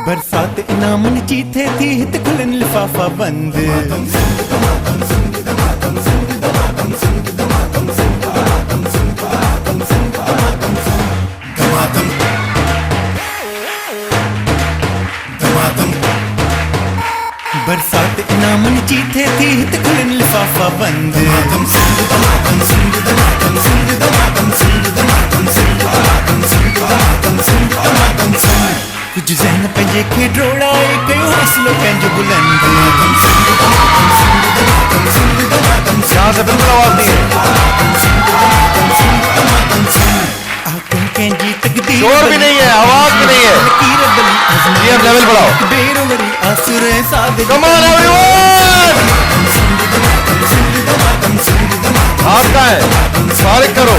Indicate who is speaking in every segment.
Speaker 1: बरसात इनामन चीथे थी हित खुलन लिफाफा बंद बरसात इनामन चीथे थी हित खुलन लिफाफा बंद कुछ जहन पंजे खे ड्रोड़ाए कयो हौसलो पंहिंजो बुलंद
Speaker 2: यहाँ से बिल्कुल आवाज नहीं है, शोर भी नहीं है, आवाज भी नहीं है। जीएफ लेवल बढ़ाओ। Come on everyone! आपका है, फारिग करो।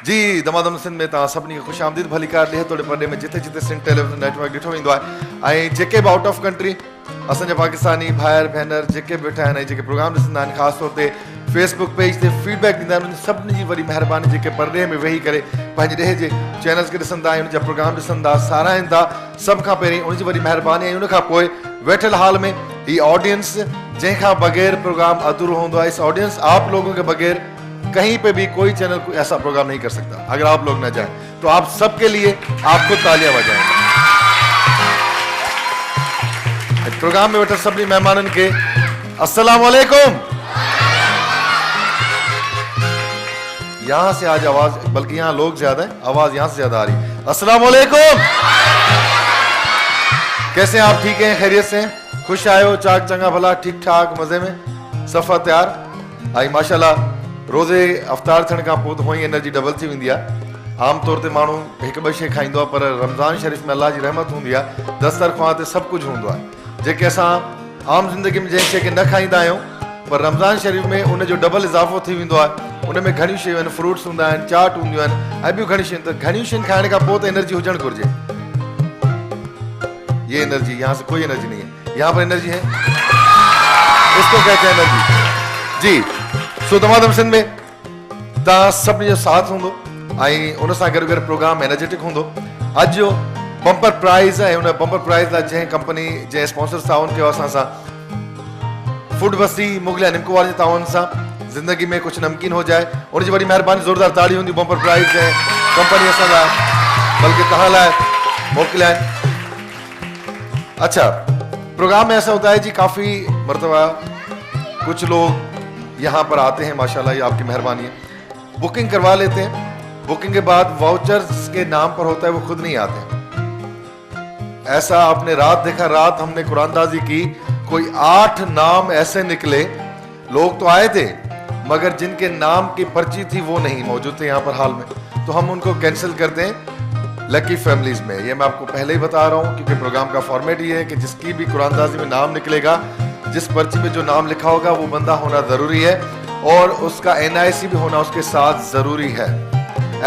Speaker 2: जी दमादम सिंध में तव्हां सभिनी खे ख़ुशि आमदीद भली कार ॾिए तोड़े परॾे में जिथे जिथे सिंध टेलीविज़न नेटवर्क ॾिठो वेंदो आहे ऐं जेके बि आउट ऑफ कंट्री असांजा पाकिस्तानी भाइर भेनर जेके बि वेठा आहिनि ऐं जेके प्रोग्राम ॾिसंदा आहिनि ख़ासि तौर ते फेसबुक पेज ते फीडबैक ॾींदा आहिनि उन सभिनी जी वॾी महिरबानी जेके परॾे में वेही करे पंहिंजे ॾे जे चैनल्स खे ॾिसंदा आहिनि उनजा प्रोग्राम ॾिसंदा साराहिनि था सभ खां पहिरीं उनजी वॾी महिरबानी ऐं उनखां पोइ वेठल हाल में ही ऑडियंस जंहिंखां बग़ैर प्रोग्राम अधूरो हूंदो आहे इस ऑडियंस आप लोगों के बगैर कहीं पे भी कोई चैनल को ऐसा प्रोग्राम नहीं कर सकता अगर आप लोग न जाएं तो आप सबके लिए आपको तालियां बजाएं। प्रोग्राम में बैठे सभी मेहमानन के अस्सलाम वालेकुम। यहां से आज आवाज बल्कि यहां लोग ज्यादा है आवाज यहां से ज्यादा आ रही अस्सलाम वालेकुम। कैसे आप ठीक हैं खैरियत से खुश आए हो चाक चंगा भला ठीक ठाक मजे में सफ़ा तैयार आई माशाल्लाह रोज़े अफ्तार थियण खां पोइ त हुअं एनर्जी डबल थी वेंदी आहे आम तौर ते माण्हू हिकु ॿ शइ खाईंदो आहे पर रमज़ान शरीफ़ में अल्लाह जी रहमत हूंदी आहे दस्तरख़्वान ते सभु कुझु हूंदो आहे जेके असां आम ज़िंदगी में जंहिं शइ खे न खाईंदा आहियूं पर रमज़ान शरीफ़ में उनजो डबल इज़ाफ़ो थी वेंदो आहे उन में घणियूं शयूं आहिनि फ्रूट्स हूंदा आहिनि चाट हूंदियूं आहिनि ऐं ॿियूं घणियूं शयूं त घणियूं शयुनि खाइण खां पोइ त एनर्जी हुजणु घुरिजे ये एनर्जी यहाँ से कोई एनर्जी नहीं है यहाँ पर एनर्जी है इसको कहते हैं एनर्जी जी सो दमादम सिंध में तव्हां सभिनी जो साथ हूंदो ऐं उन सां गॾु गॾु प्रोग्राम एनर्जेटिक हूंदो अॼु जो बम्पर प्राइज़ ऐं उन बम्पर प्राइज़ लाइ जंहिं कंपनी जंहिं स्पॉन्सर्स ताउन कयो असां सां फूड बस्ती मुगलिया निमको वारनि जे ताउन सां ज़िंदगी में कुझु नमकीन हो जाए उनजी वॾी महिरबानी ज़ोरदार ताड़ी हूंदी बम्पर प्राइज़ ऐं कंपनी असां लाइ बल्कि तव्हां लाइ मोकिलिया आहिनि। अच्छा प्रोग्राम में ऐसा होता है जी काफ़ी मरतबा कुछ लोग यहाँ पर आते हैं माशाल्लाह ये आपकी मेहरबानी है बुकिंग करवा लेते हैं बुकिंग के बाद वाउचर्स के नाम पर होता है वो खुद नहीं आते ऐसा आपने रात देखा रात हमने कुरानदाजी की कोई 8 नाम ऐसे निकले लोग तो आए थे मगर जिनके नाम की पर्ची थी वो नहीं मौजूद थे यहाँ पर हाल में तो हम उनको कैंसिल करते हैं लकी फैमिलीज में ये मैं आपको पहले ही बता रहा हूँ क्योंकि प्रोग्राम का फॉर्मेट ये है कि जिसकी भी कुरानदाजी में नाम निकलेगा जिस पर्ची में जो नाम लिखा होगा वो बंदा होना ज़रूरी है और उसका NIC भी होना उसके साथ ज़रूरी है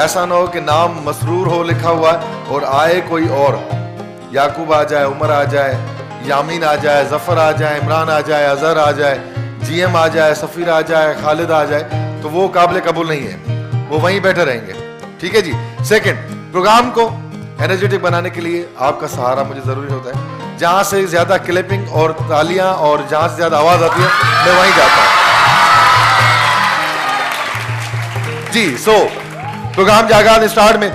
Speaker 2: ऐसा ना हो कि नाम मसरूर हो लिखा हुआ और आए कोई और याकूब आ जाए उमर आ जाए यामीन आ जाए जफ़र आ जाए इमरान आ जाए अजहर आ जाए GM आ जाए सफ़ीर आ जाए खालिद आ जाए तो वो काबिल कबूल नहीं है वो वहीं बैठे रहेंगे ठीक है जी। सेकंड प्रोग्राम को एनर्जेटिक बनाने के लिए आपका सहारा मुझे ज़रूरी होता है जहां से ज्यादा क्लिपिंग और तालियां और जहां से ज्यादा आवाज आती है मैं वहीं जाता हूं जी। सो प्रोग्राम जागाद स्टार्ट में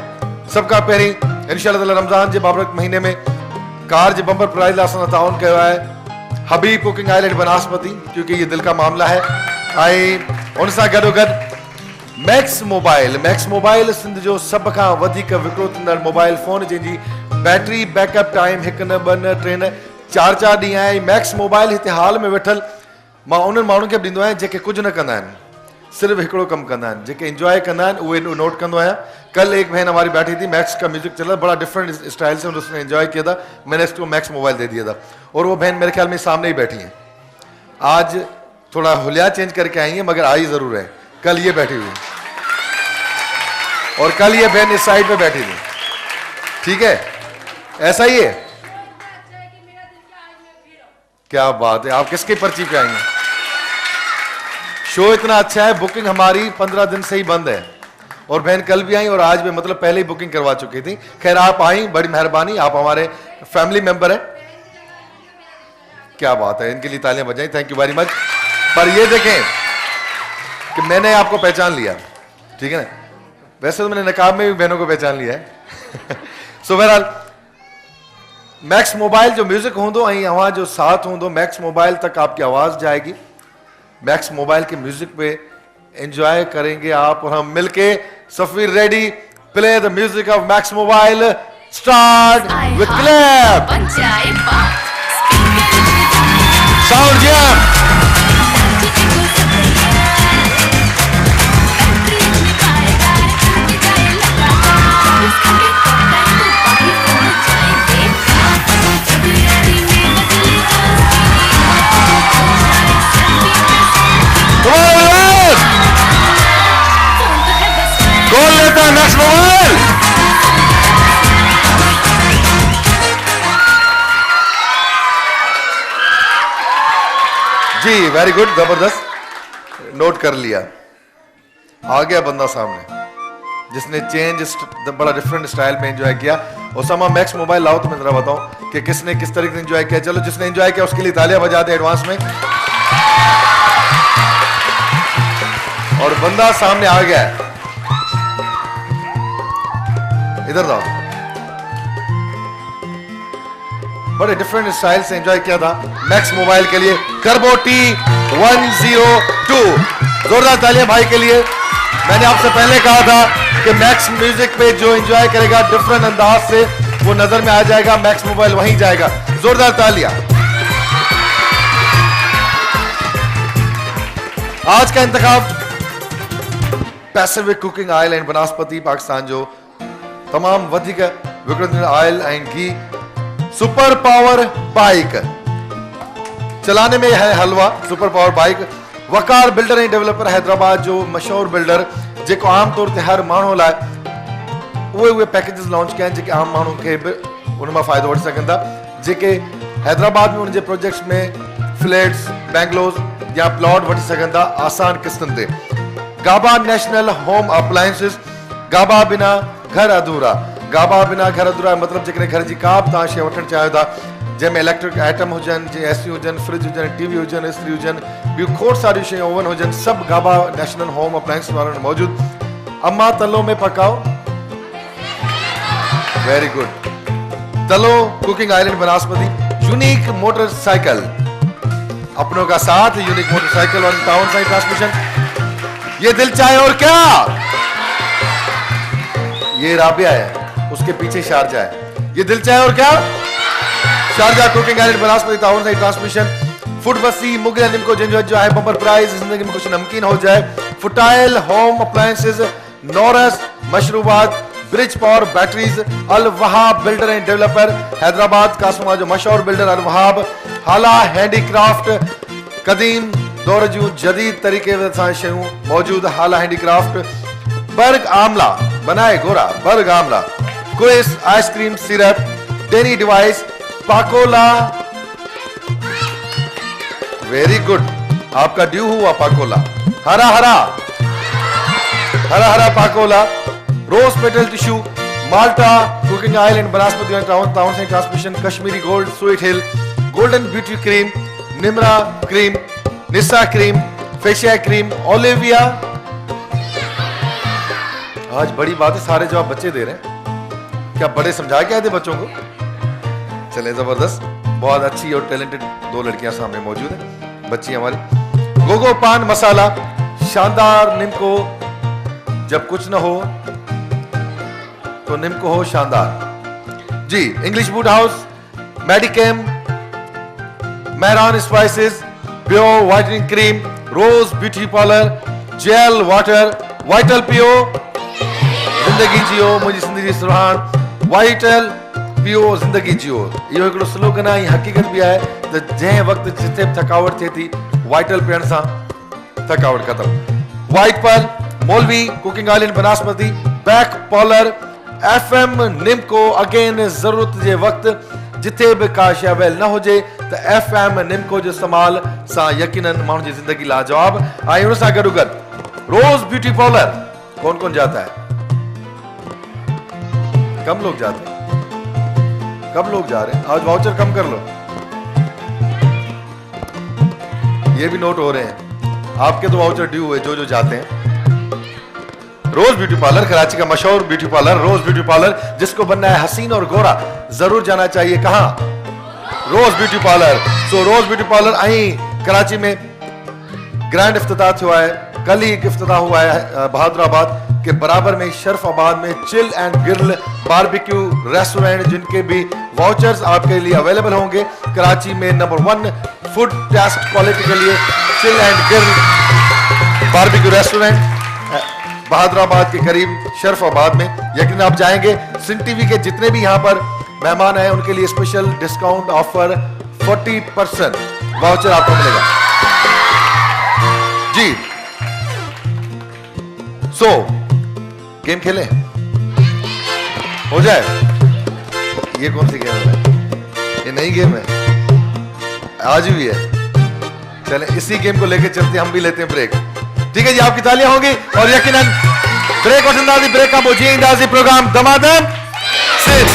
Speaker 2: सबका पहिरीं इंशाअल्लाह रमज़ान जे बाबरक महीने में कार जे बम्पर प्राइज़ लाइ असां ताउन कयो आहे हबीब कुकिंग आइलैंड बनस्पति क्योंकि ये दिल का मामला है ऐं उन सां गॾोगॾु मैक्स मोबाइल सिंध जो सब खां वधीक विकिरो थींदड़ मोबाइल फोन जंहिंजी बैटरी बैकअप टाइम 1 न 2 न 3 न 4 ॾींहं आहे मैक्स मोबाइल हिते हाल में वेठल मां उन्हनि माण्हुनि खे बि ॾींदो आहियां जेके कुझु न कंदा आहिनि सिर्फ हिकिड़ो कमु कंदा आहिनि जेके इंजॉय कंदा आहिनि उहे नोट कंदो आहियां। कल एक बहन हमारी बैठी थी मैक्स का म्यूजिक चला बड़ा डिफरेंट स्टाइल से उसने एंजॉय किया था मैंने इसको मैक्स मोबाइल दे दिया था और वो बहन मेरे ख्याल में सामने ही बैठी है आज थोड़ा हुलिया चेंज करके आई है मगर आई जरूर है कल ये बैठी हुई और कल ये बहन इस साइड पे बैठी थी ठीक है ऐसा ही है क्या बात है, आप किसकी पर्ची पे आई हैं? शो इतना अच्छा है, बुकिंग हमारी 15 दिन से ही बंद है और बहन कल भी आई और आज भी, मतलब पहले ही बुकिंग करवा चुकी थी। खैर आप आई, बड़ी मेहरबानी, आप हमारे फैमिली मेंबर हैं। क्या बात है, इनके लिए तालियां बजाएं, थैंक यू वेरी मच। पर ये देखें कि मैंने आपको पहचान लिया, ठीक है ना? वैसे तो मैंने नकाब में भी बहनों को पहचान लिया है। सो बहरहाल मैक्स मोबाइल जो म्यूजिक होंदो ऐं अवां जो साथ होंदो, मैक्स मोबाइल तक आपकी आवाज जाएगी। मैक्स मोबाइल के म्यूजिक पे एंजॉय करेंगे आप और हम मिलके। Safeer ready, play the music of Max Mobile, start with clap, sound jam. कौन लेता है मैक्स मोबाइल? जी वेरी गुड, जबरदस्त, नोट कर लिया। आ गया बंदा सामने जिसने बड़ा डिफरेंट स्टाइल में एंजॉय किया। ओसामा मैक्स मोबाइल लाओ तो मैं जरा बताऊं कि किसने किस तरीके से एंजॉय किया। चलो जिसने एंजॉय किया उसके लिए तालियां बजा दे एडवांस में। और बंदा सामने आ गया है, इधर जाओ। बड़े डिफरेंट स्टाइल से एंजॉय किया था मैक्स मोबाइल के लिए। कर्बो T102, जोरदार तालियां भाई के लिए। मैंने आपसे पहले कहा था कि मैक्स म्यूजिक पे जो एंजॉय करेगा डिफरेंट अंदाज से वो नजर में आ जाएगा, मैक्स मोबाइल वहीं जाएगा। जोरदार तालियां। आज का इंतखाब पैसिफिक कुकिंग ऑयल एंड बनस्पति पाकिस्तान जो तमाम वधिक विकिणंदड़ ऑयल ऐं घी सुपर पावर बाइक चलाने में है हलवा। सुपर पावर बाइक वकार बिल्डर ऐं डेवलपर हैदराबाद जो मशहूर बिल्डर जेको आम तौर ते हर माण्हू लाइ उहे पैकेजेस लॉन्च कया जेके आम माण्हू खे बि उन मां फ़ाइदो वठी सघनि था, जेके हैदराबाद में उन जे प्रोजेक्ट्स में फ्लैट्स, बैंगलोर या प्लॉट वठी सघनि था आसान किस्तनि ते। गाबा नेशनल होम अप्लायंसिस, गाबा बिना घर अधूरा। गाबा बिना घर अधूरा मतलब जेकॾहिं घर जी का बि तव्हां शइ वठणु चाहियो था जंहिंमें इलेक्ट्रिक आइटम हुजनि, जीअं एसी हुजनि, फ्रिज हुजनि, टीवी हुजनि, इस्त्री हुजनि, ॿियूं खोड़ सारियूं शयूं ओवन हुजनि, सभु गाबा नेशनल होम अप्लायंसिस वारनि वटि मौजूदु। अम्मा तलो में पकाओ, वेरी गुड। तलो कुकिंग ऑयल एंड बनस्पति। यूनिक मोटरसाइकिल, अपनों का साथ यूनिक मोटरसाइकिल और टाउन साइड ट्रांसमिशन। ये दिल चाहे और क्या, ये राबिया है, उसके पीछे शारजा है। ये दिल चाहे और क्या, शारजा कुकिंग ऑयल एंड बनस्पति टाउन साइड ट्रांसमिशन। फूड बसी मुगल निमको जिंजो जो है बम्पर प्राइज, जिंदगी में कुछ नमकीन हो जाए। फुटाइल होम अप्लायंसेस, नोरस मशरूबात, bridge power batteries, Al Wahab builder and developer Hyderabad कासमा जो मशहूर बिल्डर अल वहाब। हाला हैंडीक्राफ्ट, कदीम दौर जूं जदीद तरीके सां शयूं मौजूद। हाला हैंडीक्राफ्ट। बर्ग आमला बनाए गोरा, बर्ग आमला। क्विस ice cream syrup, dairy device, Pakola, very good, आपका ड्यू हुआ पाकोला। हरा हरा हरा हरा Pakola. Rose petal tissue, Malta cooking oil and बनस्पति टाउन से transmission. Kashmiri gold sweet hill, golden beauty cream, Nimra cream, Nisa cream, facia cream, Olivia. आज बड़ी बात है, सारे जवाब बच्चे दे रहे हैं। क्या बड़े समझा के आए थे बच्चों को? चले जबरदस्त, बहुत अच्छी और टैलेंटेड दो लड़कियां सामने मौजूद है, बच्ची हमारी। गोगो पान मसाला, शानदार निम्को, जब कुछ न हो तो निम्को हो शानदार। जी English wood house, Medicam, Mehran spices, pure whitening cream, rose beauty parlour, gel water, vital पियो, जिंदगी जियो मुझी जिंदगी सुहान, वाइटल पियो जिंदगी जियो। इहो हिकिड़ो स्लोगन आहे, हकीकत भी आहे त जंहिं वक्त जिथे थकावट थिए थी वाइटल पीअण सां थकावट खत्म। वाइट पर्ल, मौलवी कुकिंग ऑयल एंड बनस्पति, back parlour, FM nimko, again जरूरत जे वक्त जिथे भी का शइ अवेल न हुजे त FM निमको जो इस्तेमाल सां यकीनन माण्हू जी ज़िंदगी लाजवाब। ऐं उन सां गॾोगॾु रोज ब्यूटी पार्लर कौन कौन जाता है? कम लोग जाते हैं। कम लोग जा रहे हैं? आज वाउचर कम कर लो, ये भी नोट हो रहे हैं आपके तो वाउचर ड्यू हुए जो जाते हैं। रोज ब्यूटी पार्लर, कराची का मशहूर ब्यूटी पार्लर रोज ब्यूटी पार्लर, जिसको बनना है हसीन और गोरा जरूर जाना चाहिए। कहां? रोज ब्यूटी पार्लर। सो रोज ब्यूटी पार्लर आई कराची में ग्रैंड इफ्तिताह हुआ है, कल ही इफ्तिताह हुआ है बहादुराबाद के बराबर में शरफाबाद में chill and grill barbecue restaurant, जिनके भी वाउचर्स आपके लिए अवेलेबल होंगे। कराची में नंबर 1 फूड टेस्ट क्वालिटी के लिए chill and grill barbecue restaurant Bahadurabad के करीब शरफाबाद में। यकीन आप जाएंगे। सिन टीवी के जितने भी यहां पर मेहमान हैं उनके लिए स्पेशल डिस्काउंट ऑफर 40% वाउचर आपको मिलेगा जी। सो गेम खेलें, हो जाए। ये कौन सी गेम है? ये नई गेम है, आज भी है। चले इसी गेम को लेके चलते, हम भी लेते हैं ब्रेक। ठीक है जी, आपकी तालियां होंगी और यकीनन ब्रेक और जिंदाजी ब्रेक का मुझे इंदाजी प्रोग्राम दमादम सिर्फ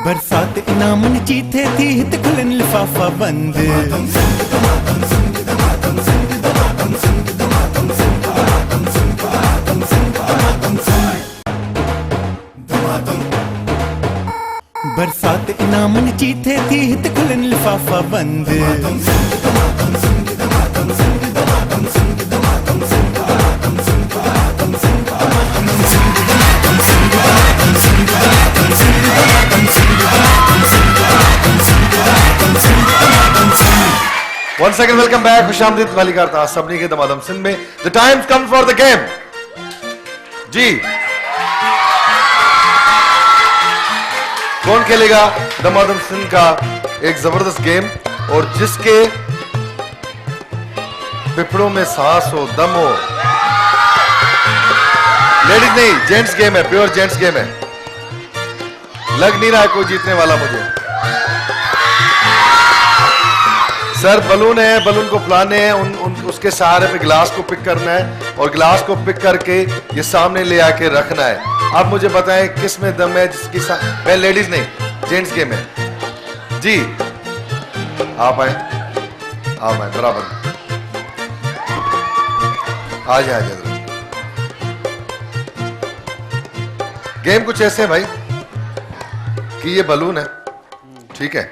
Speaker 1: बरसात इनामन चीथे थी हित खुलन लिफाफा बंद। बरसात इनामन चीथे थी हित खुलन लिफाफा बंद।
Speaker 2: One second, welcome back. खुशामदीद वाली करता सबनी के दमादम सिंध में। The time comes for the game. जी कौन खेलेगा दमादम सिंध का एक जबरदस्त गेम, और जिसके पिपड़ों में सांस हो, दम हो। लेडीज नहीं, जेंट्स गेम है, प्योर जेंट्स गेम है। लग नहीं रहा है कोई जीतने वाला मुझे। सर बलून है, बलून को फुलाने हैं, उसके सहारे पे गिलास को पिक करना है और गिलास को पिक करके ये सामने ले आके रखना है। आप मुझे बताएं किस में दम है जिसकी मैं लेडीज नहीं, जेंट्स गेम है जी। आप आए बराबर आ जाए। गेम कुछ ऐसे है भाई कि ये बलून है, ठीक है।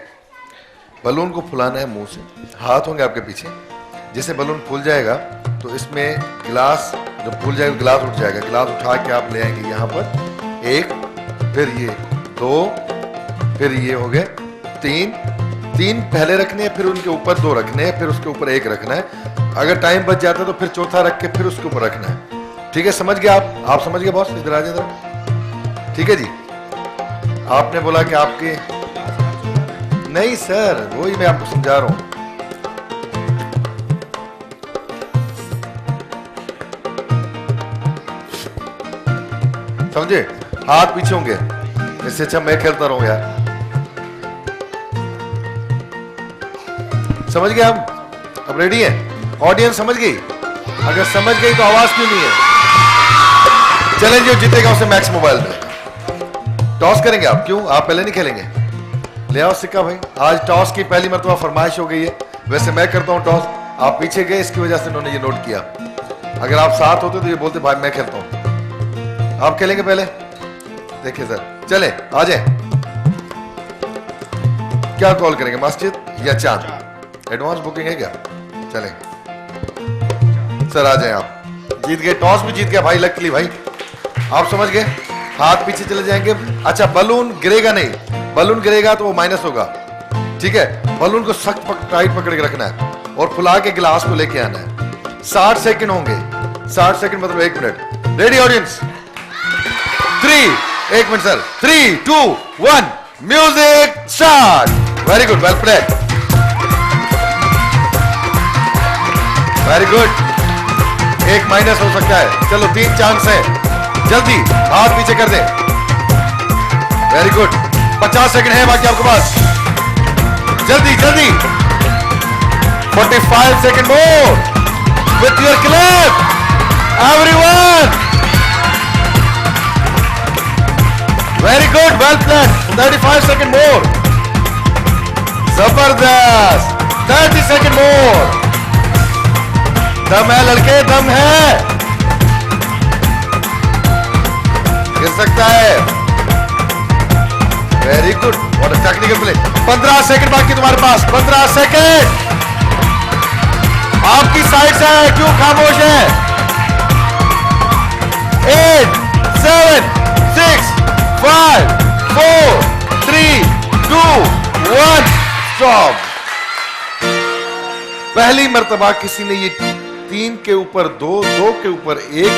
Speaker 2: बलून को फुलाना है मुंह से, हाथ होंगे आपके पीछे। जैसे बलून फूल जाएगा तो इसमें गिलास, जब फूल जाएगा गिलास उठ जाएगा। गिलास उठा के आप ले आएंगे यहाँ पर, 1, फिर ये 2, फिर ये हो गए 3 पहले रखने हैं, फिर उनके ऊपर 2 रखने हैं, फिर उसके ऊपर 1 रखना है। अगर टाइम बच जाता है तो फिर चौथा रख के फिर उसके ऊपर रखना है। ठीक है, समझ गए आप समझ गए बॉस? इधर आ जाए जरा। ठीक है जी, आपने बोला कि आपके नहीं सर, वही मैं आपको समझा रहा हूं। समझे? हाथ पीछे होंगे, इससे अच्छा मैं खेलता रहूं यार। समझ गए हम? अब रेडी है? ऑडियंस समझ गई? अगर समझ गई तो आवाज क्यों नहीं है? चलें, जो जीतेगा उसे मैक्स मोबाइल में टॉस करेंगे। आप क्यों? आप पहले नहीं खेलेंगे? ले आओ सिक्का भाई। आज टॉस की पहली मरतबा फरमाइश हो गई है। वैसे मैं करता हूं टॉस, आप पीछे गए, इसकी वजह से इन्होंने ये नोट किया। अगर आप साथ होते तो ये बोलते भाई मैं खेलता हूं। आप खेलेंगे पहले? देखिए सर, चले आ जाए। क्या कॉल करेंगे, मस्जिद या चांद? एडवांस बुकिंग है क्या? चले सर, आ जाए आप। जीत गए, टॉस भी जीत गया भाई, लकीली भाई। आप समझ गए? हाथ पीछे चले जाएंगे। अच्छा, बलून गिरेगा नहीं, बलून गिरेगा तो वो माइनस होगा। ठीक है, बलून को सख्त टाइट पकड़ के रखना है और फुला के गिलास को लेके आना है। 60 सेकंड होंगे। 60 सेकंड मतलब 1 minute. Ready audience? 1 minute sir. 3, 2, 1 music start. Very good, well played, very good. 1 minus हो सकता है। चलो 3 चांस है। जल्दी हाथ पीछे कर दे। Very good. 50 सेकंड है बाकी आपके पास। जल्दी जल्दी। 45 second more with your clap everyone. Very good, well plan. 35 second more. जबरदस्त। 30 सेकंड मोर। दम है लड़के, दम है। गिर सकता है। Very good, what a technical play. 15 second बाकी तुम्हारे पास। 15 सेकंड। आपकी साइड से है, क्यों खामोश है? 8 7 6 5 4 3 2 1 स्टॉप। पहली मर्तबा किसी ने ये 3 के ऊपर 2, 2 के ऊपर 1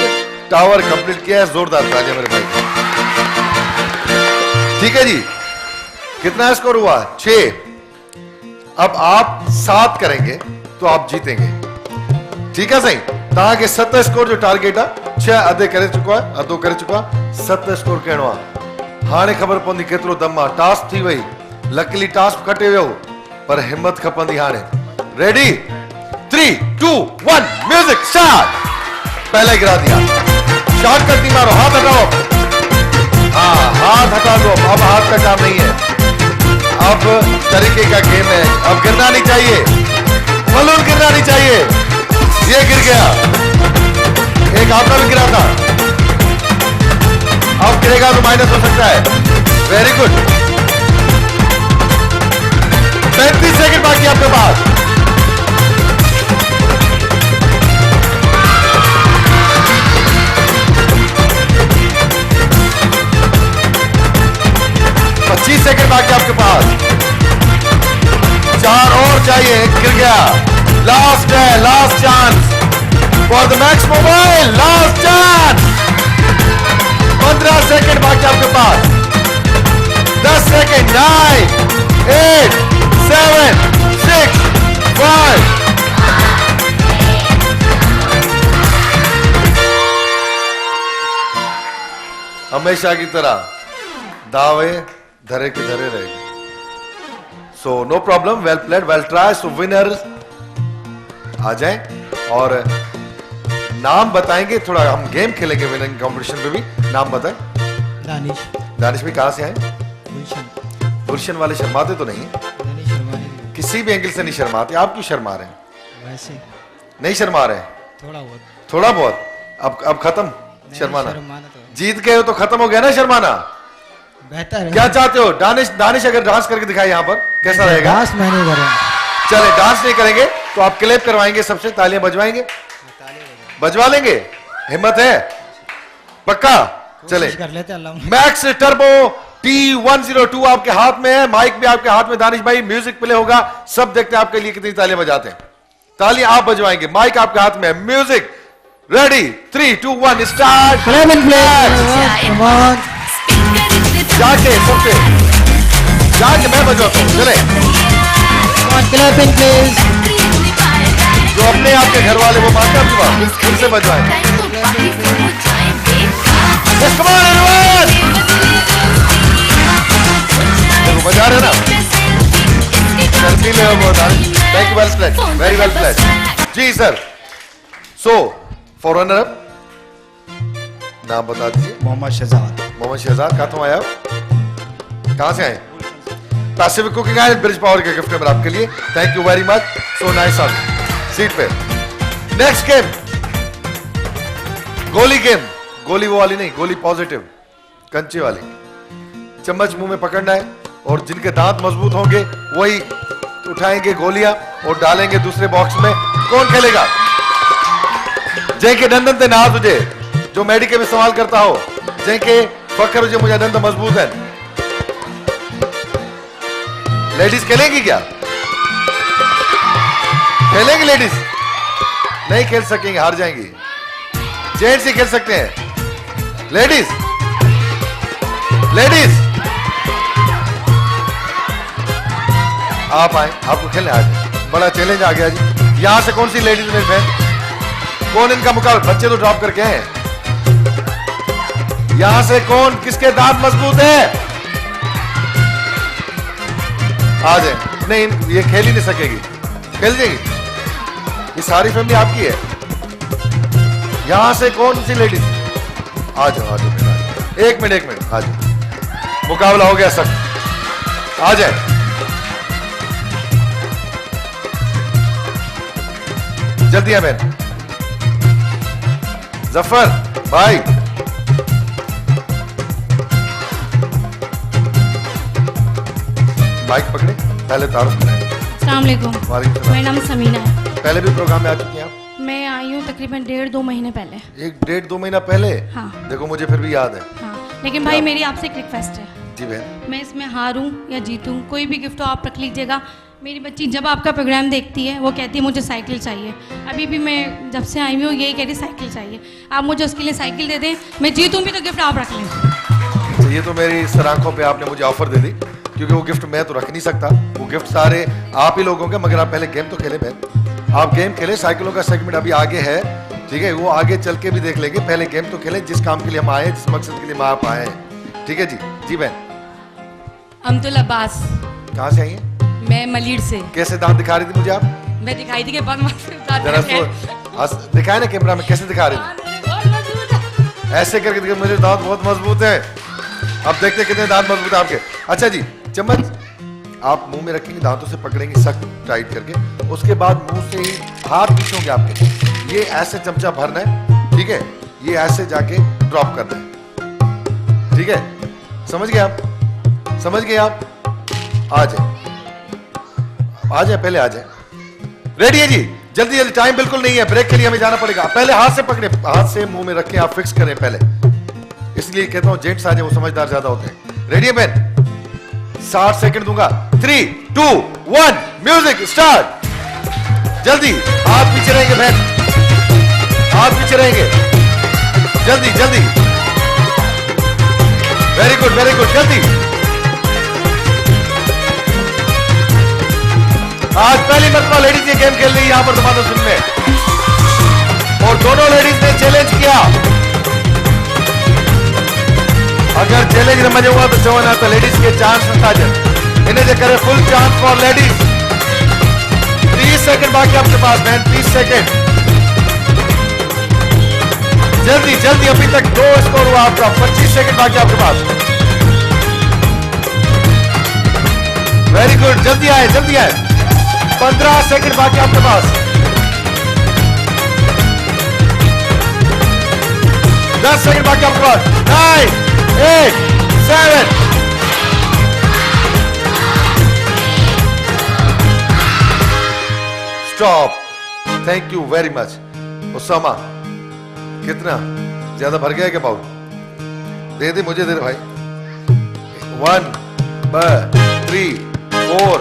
Speaker 2: टावर कंप्लीट किया है। जोरदार तालियां मेरे भाई। ठीक है जी, कितना स्कोर हुआ? 6। अब आप 7 करेंगे तो आप जीतेंगे। ठीक है सही। ताकि 7 स्कोर जो टारगेट है 6 अधे करे चुका है, अधो करे चुका। 7 स्कोर कहणो आहे। हाणे ख़बर पवंदी केतिरो दम आहे। टास्क थी वई, लकीली टास्क कटे वियो, पर हिम्मत खपंदी हाणे। रेडी? 3 2 1 music start. पहले गिरा दिया। शॉट करती मारो। हाथ हटाओ। हाँ, हाथ हटा दो। अब हाथ का काम नहीं है, अब तरीके का गेम है। अब गिरना नहीं चाहिए, बलून गिरना नहीं चाहिए। ये गिर गया, एक आपका भी गिरा था। अब गिरेगा तो माइनस हो सकता है। Very good. 35 सेकंड बाकी आपके पास। सेकंड बाकी आपके पास। 4 और चाहिए। गिर गया। लास्ट है, last chance for the max mobile. Last chance. 15 second बाकी आपके पास। 10 सेकंड। 9 8 7 6 5 हमेशा की तरह दावे धरे के धरे रहेगी। So no problem, well played, well try. So winner आ जाएं और नाम बताएंगे। थोड़ा हम गेम खेलेंगे विनिंग कंपटीशन पे भी। नाम बताएं।
Speaker 3: दानिश।
Speaker 2: दानिश भी कहां से आए?
Speaker 3: गुलशन।
Speaker 2: गुलशन वाले शर्माते तो नहीं?
Speaker 3: नहीं शर्माने।
Speaker 2: किसी भी एंगल से नहीं शर्माते। आप क्यों शर्मा रहे हैं?
Speaker 3: वैसे
Speaker 2: नहीं शर्मा रहे?
Speaker 3: थोड़ा बहुत।
Speaker 2: थोड़ा बहुत। अब खत्म शर्माना।
Speaker 3: शर्माना तो
Speaker 2: जीत गए हो तो खत्म हो गया ना शर्माना।
Speaker 3: बेहतर है।
Speaker 2: क्या चाहते हो? दानिश अगर डांस करके दिखाए यहाँ पर कैसा रहेगा?
Speaker 3: डांस मैं नहीं करूँ।
Speaker 2: चले, डांस नहीं करेंगे तो आप क्लैप करवाएंगे, सबसे तालियां बजवाएंगे। बजवा लेंगे? हिम्मत है? पक्का? चले,
Speaker 3: कर लेते हैं।
Speaker 2: मैक्स टर्बो T102 आपके हाथ में है, माइक भी आपके हाथ में। दानिश भाई म्यूजिक प्ले होगा, सब देखते हैं आपके लिए कितनी तालियां बजाते हैं। तालियां आप बजवाएंगे, माइक आपके हाथ में है। Music ready? 3 2 1 स्टार्ट। जाके सबसे जाके मैं बजवाता हूँ। चले, जो अपने आपके घर वाले वो मानते हैं आपकी बात, उनसे बजवाएं। देखो बजा रहे ना, सेल्फी ले वो। Thank you, well played, very well played ji sir. So for runner up नाम बता दीजिए।
Speaker 3: मोहम्मद शहजाद।
Speaker 2: मोहम्मद शहजाद, कहाँ तुम आए हो? कहाँ से आए? Pacific cooking oil bridge power के गिफ्ट नंबर आपके लिए। Thank you very much, so nice of seat पे। नेक्स्ट गेम गोली गेम। गोली वो वाली नहीं, गोली पॉजिटिव, कंचे वाली। चम्मच मुंह में पकड़ना है और जिनके दांत मजबूत होंगे वही उठाएंगे गोलियां और डालेंगे दूसरे बॉक्स में। कौन खेलेगा? जैके दंदन ते ना तुझे, जो मेडिकल में सवाल करता हो, जैके फकर हुजे मुझे दंद मजबूत है। लेडीज खेलेंगी क्या? खेलेंगी लेडीज? नहीं खेल सकेंगे, हार जाएंगी। जेंट्स ही खेल सकते हैं। लेडीज लेडीज आप आए, आपको खेलने आज बड़ा चैलेंज आ गया जी। यहां से कौन सी लेडीज में बहन? कौन इनका मुकाबला? बच्चे तो ड्रॉप करके हैं। यहां से कौन किसके दांत मजबूत है? आ जाए। नहीं, ये खेल ही नहीं सकेगी। खेल देगी। ये सारी फैमिली आपकी है। यहां से कौन सी लेडीज? आ जाओ, आ जाओ। एक मिनट आ जाओ। मुकाबला हो गया सख्त। आ जाए। जल्दी है बहन। जफर भाई, माइक पकड़े, पहले तारुफ कराएं।
Speaker 4: अस्सलाम वालेकुम।
Speaker 2: वालेकुम सलाम।
Speaker 4: मेरा नाम समीना है।
Speaker 2: पहले भी प्रोग्राम में आ चुकी हैं आप?
Speaker 4: मैं आई हूँ तकरीबन 1.5-2 महीने पहले।
Speaker 2: 1-1.5-2 महीना पहले?
Speaker 4: हाँ।
Speaker 2: देखो मुझे फिर भी याद है।
Speaker 4: हाँ, लेकिन भाई मेरी आपसे एक रिक्वेस्ट है।
Speaker 2: जी बहन।
Speaker 4: मैं इसमें हारूं या जीतूं, कोई भी गिफ्ट हो आप रख लीजिएगा। मेरी बच्ची जब आपका प्रोग्राम देखती है वो कहती है मुझे साइकिल चाहिए। अभी भी मैं जब से आई हूँ यही कह रही साइकिल चाहिए। आप मुझे उसके लिए साइकिल दे दें, मैं जीतूं भी तो गिफ्ट आप रख लें।
Speaker 2: ये तो मेरी सरांखों पे आपने मुझे ऑफर दे दी, क्योंकि वो गिफ्ट मैं तो रख नहीं सकता। वो गिफ्ट सारे आप ही लोगों के, मगर आप पहले गेम तो खेले बहन। आप गेम खेले, साइकिलों का सेगमेंट अभी आगे है, ठीक है? वो आगे चल के भी देख लेंगे। पहले गेम तो खेले, जिस काम के लिए हम आए, जिस मकसद के लिए आप आए हैं, ठीक है जी? जी बहन।
Speaker 5: अमतुल अब्बास।
Speaker 2: कहाँ से आई हैं?
Speaker 5: मैं मलीर से।
Speaker 2: कैसे दांत दिखा रही थी मुझे आप?
Speaker 5: मैं दिखाई थी कि बहुत मस्त
Speaker 2: जरा सो दिखाए ना कैमरा में, कैसे दिखा रही थी? ऐसे करके देखिए, मेरे दांत बहुत मजबूत है। अब देखते हैं कितने दांत मजबूत है आपके। अच्छा जी, चम्मच आप मुंह में रखेंगे, दांतों से पकड़ेंगे सख्त टाइट करके, उसके बाद मुंह से ही हाथ पीछे होंगे आपके। ये ऐसे चमचा भरना है, ठीक है? ये ऐसे जाके ड्रॉप करना है, ठीक है? समझ गए आप? समझ गए आप? आ जाए, आ जाए, पहले आ जाए। रेडी है जी? जल्दी जल्दी, टाइम बिल्कुल नहीं है, ब्रेक के लिए हमें जाना पड़ेगा। पहले हाथ से पकड़े, हाथ से मुंह में रखें, आप फिक्स करें पहले। इसलिए कहता हूं जेंट्स आ जाए, वो समझदार ज्यादा होते हैं। रेडी है बहन? 60 सेकंड दूंगा। 3, 2, 1, म्यूजिक स्टार्ट। जल्दी, हाथ पीछे रहेंगे बहन, हाथ पीछे रहेंगे। जल्दी जल्दी, वेरी गुड वेरी गुड, जल्दी। आज पहली मरतबा लेडीज ये गेम खेल रही है यहां पर दमादम सुन में, और दोनों लेडीज ने चैलेंज किया। अगर चैलेंज में मजा हुआ तो चवना तो लेडीज के चांस नता जन इन्हें जो करे full chance for ladies. 30 second बाकी आपके पास बहन, 30 सेकंड। जल्दी जल्दी, अभी तक 2 स्कोर हुआ आपका। 25 सेकंड बाकी आपके पास। वेरी गुड, जल्दी आए जल्दी आए। 15 सेकंड बाकी आपके पास। 10 सेकंड बाकी आपके पास। 9, 8, 7। Stop. Thank you very much. Usama, कितना ज्यादा भर गया क्या बाउल? दे दे, मुझे दे दे भाई। 1, 2, 3, 4,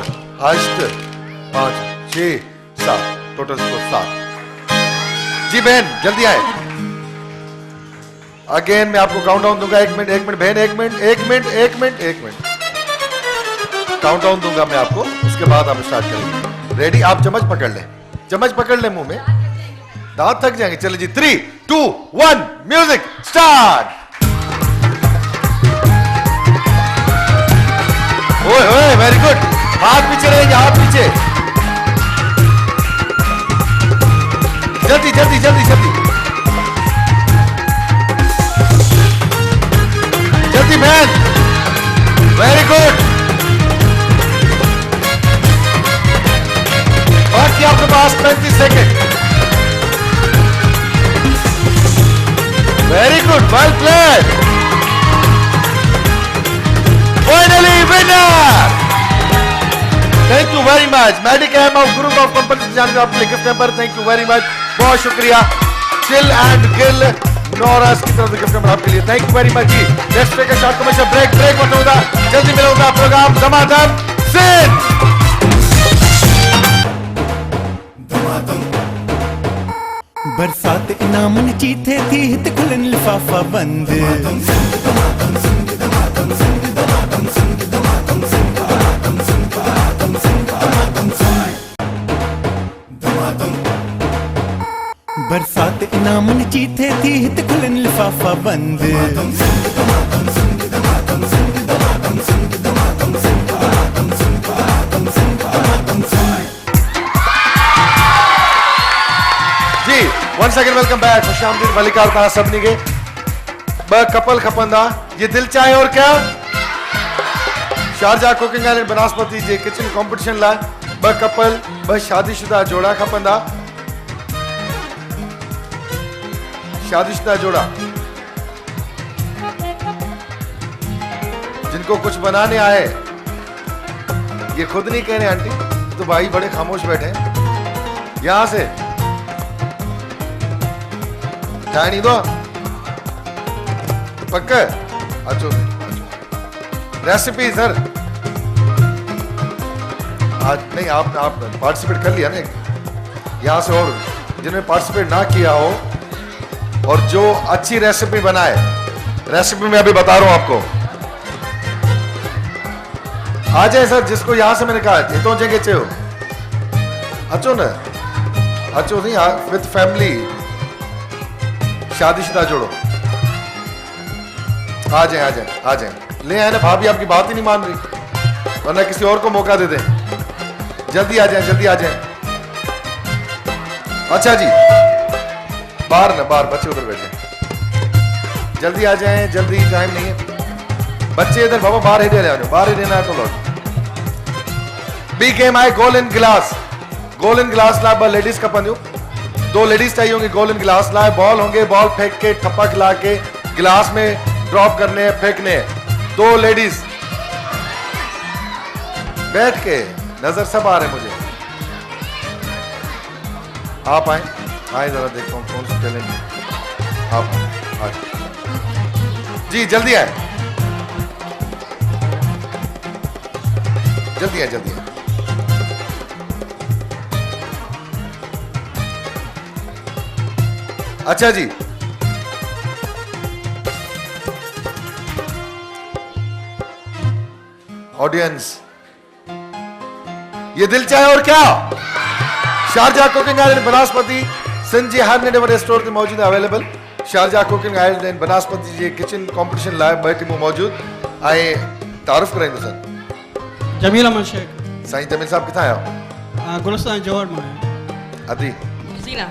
Speaker 2: 5, 6, 7, टोटल स्कोर 7। जी बहन जल्दी आए। अगेन मैं आपको काउंट डाउन दूंगा। 1 मिनट बहन, 1 मिनट काउंट डाउन दूंगा मैं आपको, उसके बाद आप स्टार्ट करेंगे। रेडी? आप चम्मच पकड़ लें, चम्मच पकड़ लें मुंह में, दांत थक जाएंगे। चलिए जी, 3, 2, 1, म्यूजिक स्टार्ट। ओए ओए, वेरी गुड। हाथ पीछे रहेंगे, हाथ पीछे। जल्दी जल्दी जल्दी जल्दी जल्दी बहन, वेरी गुड। बाकी आपके पास 35 second. Very good, well played. Finally winner. Thank you very much. मेडिकैम of group of company जानकर आपके gift number, thank you very much, बहुत शुक्रिया। चिल एंड गिल नोरस की तरफ से गिफ्ट नंबर आपके लिए, thank you very much ji. Let's take a short commercial break मत होगा, जल्दी मिलूंगा प्रोग्राम दमादम सिंह।
Speaker 1: बरसात इनाम जीते थी हित खुलन लिफाफा बंद। बरसात इनाम न जीते थी हित खुलन लिफाफा बंद
Speaker 2: जी once again welcome back खुशामदीद मलिकार था सबनी के ब कपल खपंदा ये दिल चाहे और क्या शारजा कुकिंग आइलैंड बनास्पति जे किचन कंपटीशन ला ब कपल ब शादीशुदा जोड़ा खपंदा शादीशुदा जोड़ा जिनको कुछ बनाने आए ये खुद नहीं कह रहे आंटी तो भाई बड़े खामोश बैठे हैं यहां से चाय नहीं दो पक्का अच्छो रेसिपी सर आज नहीं आप पार्टिसिपेट कर लिया ना यहां से और जिन्होंने पार्टिसिपेट ना किया हो और जो अच्छी रेसिपी बनाए रेसिपी में अभी बता रहा हूं आपको आ जाए सर जिसको यहां से मैंने कहा ये तो जगह चाहिए अच्छो ना अच्छो नहीं विद फैमिली शादीशुदा जोड़ो आ जाए ले आए ना भाभी आपकी बात ही नहीं मान रही वरना किसी और को मौका दे दें जल्दी आ जाए अच्छा जी बाहर बच्चे उधर बैठे जल्दी आ जाएं जल्दी टाइम नहीं है बच्चे इधर बाबा बाहर ही देना है तो लोग बी गेम आए गोल्डन गिलास ला ब लेडीज का पंजो 2 लेडीज चाहिए होंगी गोल्डन गिलास लाए बॉल होंगे बॉल फेंक के ठप्पा खिला के गिलास में ड्रॉप करने फेंकने 2 लेडीज बैठ के नजर सब आ रहे मुझे आप आए जरा देखता हूं कौन सी टैलेंट आप जी जल्दी आए अच्छा जी ऑडियंस ये दिल चाहे और क्या शारजा कुकिंग आइलैंड बनास्पति संजय हार्नेट बड़े स्टोर में मौजूद है अवेलेबल शारजा कुकिंग आइलैंड बनास्पति जी किचन कंपटीशन लाइव बैठी में मौजूद आए तारुफ करेंगे सर
Speaker 3: जमील अहमद शेख
Speaker 2: साईं जमील साहब कितना आया
Speaker 3: गुलिस्तान जौहर में
Speaker 2: अदी
Speaker 5: सीना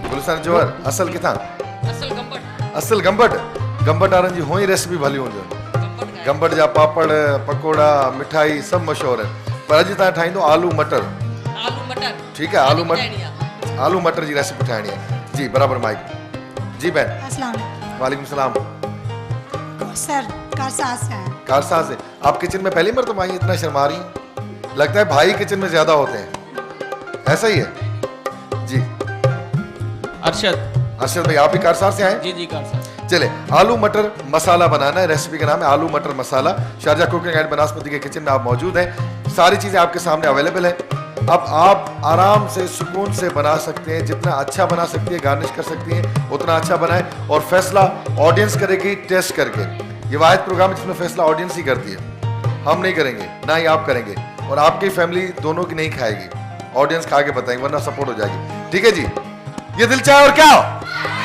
Speaker 2: गुलिस्तान जौहर असल कितना असल गंबट आरन जी होई रेसिपी भली होंदी गंबट जा पापड़ पकोड़ा मिठाई सब मशहूर है पर अज तव्हां ठाहींदो आलू मटर ठीक है आलू मटर जी रेसिपी ठाहिणी है जी बराबर माइक जी बहन
Speaker 6: अस्सलाम
Speaker 2: वालेकुम सलाम
Speaker 6: सर कारसा से हैं
Speaker 2: कारसा से आप किचन में पहली मर्तबा आई इतना शर्मा रही हैं लगता है भाई किचन में ज्यादा होते हैं ऐसा ही है जी अरशद भाई आप भी कारसा से आए
Speaker 3: जी कारसा
Speaker 2: चले आलू मटर मसाला बनाना है रेसिपी का नाम है आलू मटर मसाला शारजा कुकिंग एंड बनास्पति के किचन में आप मौजूद हैं सारी चीजें आपके सामने अवेलेबल है अब आप आराम से सुकून से बना सकते हैं जितना अच्छा बना सकती है गार्निश कर सकती हैं उतना अच्छा बनाएं और फैसला ऑडियंस करेगी टेस्ट करके ये वाहिद प्रोग्राम जिसमें फैसला ऑडियंस ही करती है हम नहीं करेंगे ना ही आप करेंगे और आपकी फैमिली दोनों की नहीं खाएगी ऑडियंस खा के बताएंगे वरना सपोर्ट हो जाएगी ठीक है जी ये दिल चाहे और क्या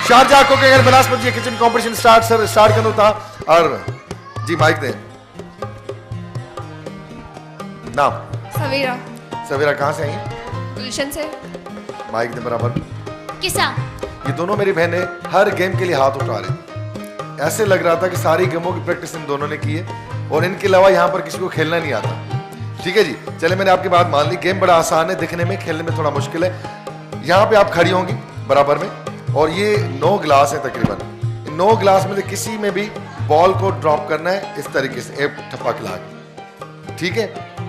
Speaker 2: Sharjah cooking and vanaspati kitchen competition start करना था और जी माइक दें नाम सवेरा कहां से आई
Speaker 7: गुलशन से
Speaker 2: माइक दे बराबर
Speaker 7: किसा
Speaker 2: ये दोनों मेरी बहनें हर गेम के लिए हाथ उठा रहे ऐसे लग रहा था कि सारी गेमों की प्रैक्टिस इन दोनों ने की है और इनके अलावा यहाँ पर किसी को खेलना नहीं आता ठीक है जी चले मैंने आपकी बात मान ली गेम बड़ा आसान है दिखने में खेलने में थोड़ा मुश्किल है यहाँ पे आप खड़ी होंगी बराबर में और ये 9 गिलास है तकरीबन 9 गिलास में से किसी में भी बॉल को ड्रॉप करना है इस तरीके से एक ठप्पा खिला के ठीक है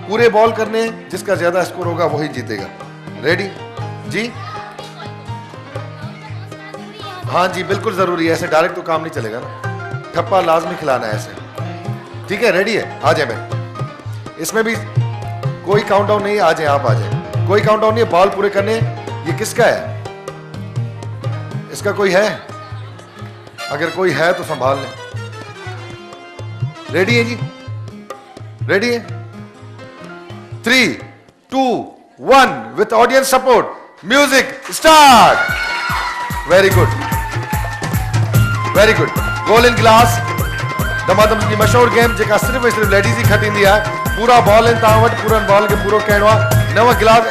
Speaker 2: पूरे बॉल करने हैं जिसका ज्यादा स्कोर होगा वही जीतेगा रेडी जी हाँ जी बिल्कुल जरूरी है ऐसे डायरेक्ट तो काम नहीं चलेगा ना ठप्पा लाजमी खिलाना है ऐसे ठीक है रेडी है आ जाए मैं इसमें भी कोई काउंटडाउन नहीं आ जाए आप आ जाए कोई काउंटडाउन नहीं है बॉल पूरे करने ये किसका है इसका कोई है अगर कोई है तो संभाल लें रेडी है जी रेडी है 3, 2, 1 with audience support music start very good very good. Goal in glass Damadam की मशहूर गेम जेका सिर्फ ऐं सिर्फ लेडीज़ ही खटींदी आहे। पूरा बॉल आहिनि तव्हां वटि, पूरनि बॉल खे पूरो करिणो आहे। नव गिलास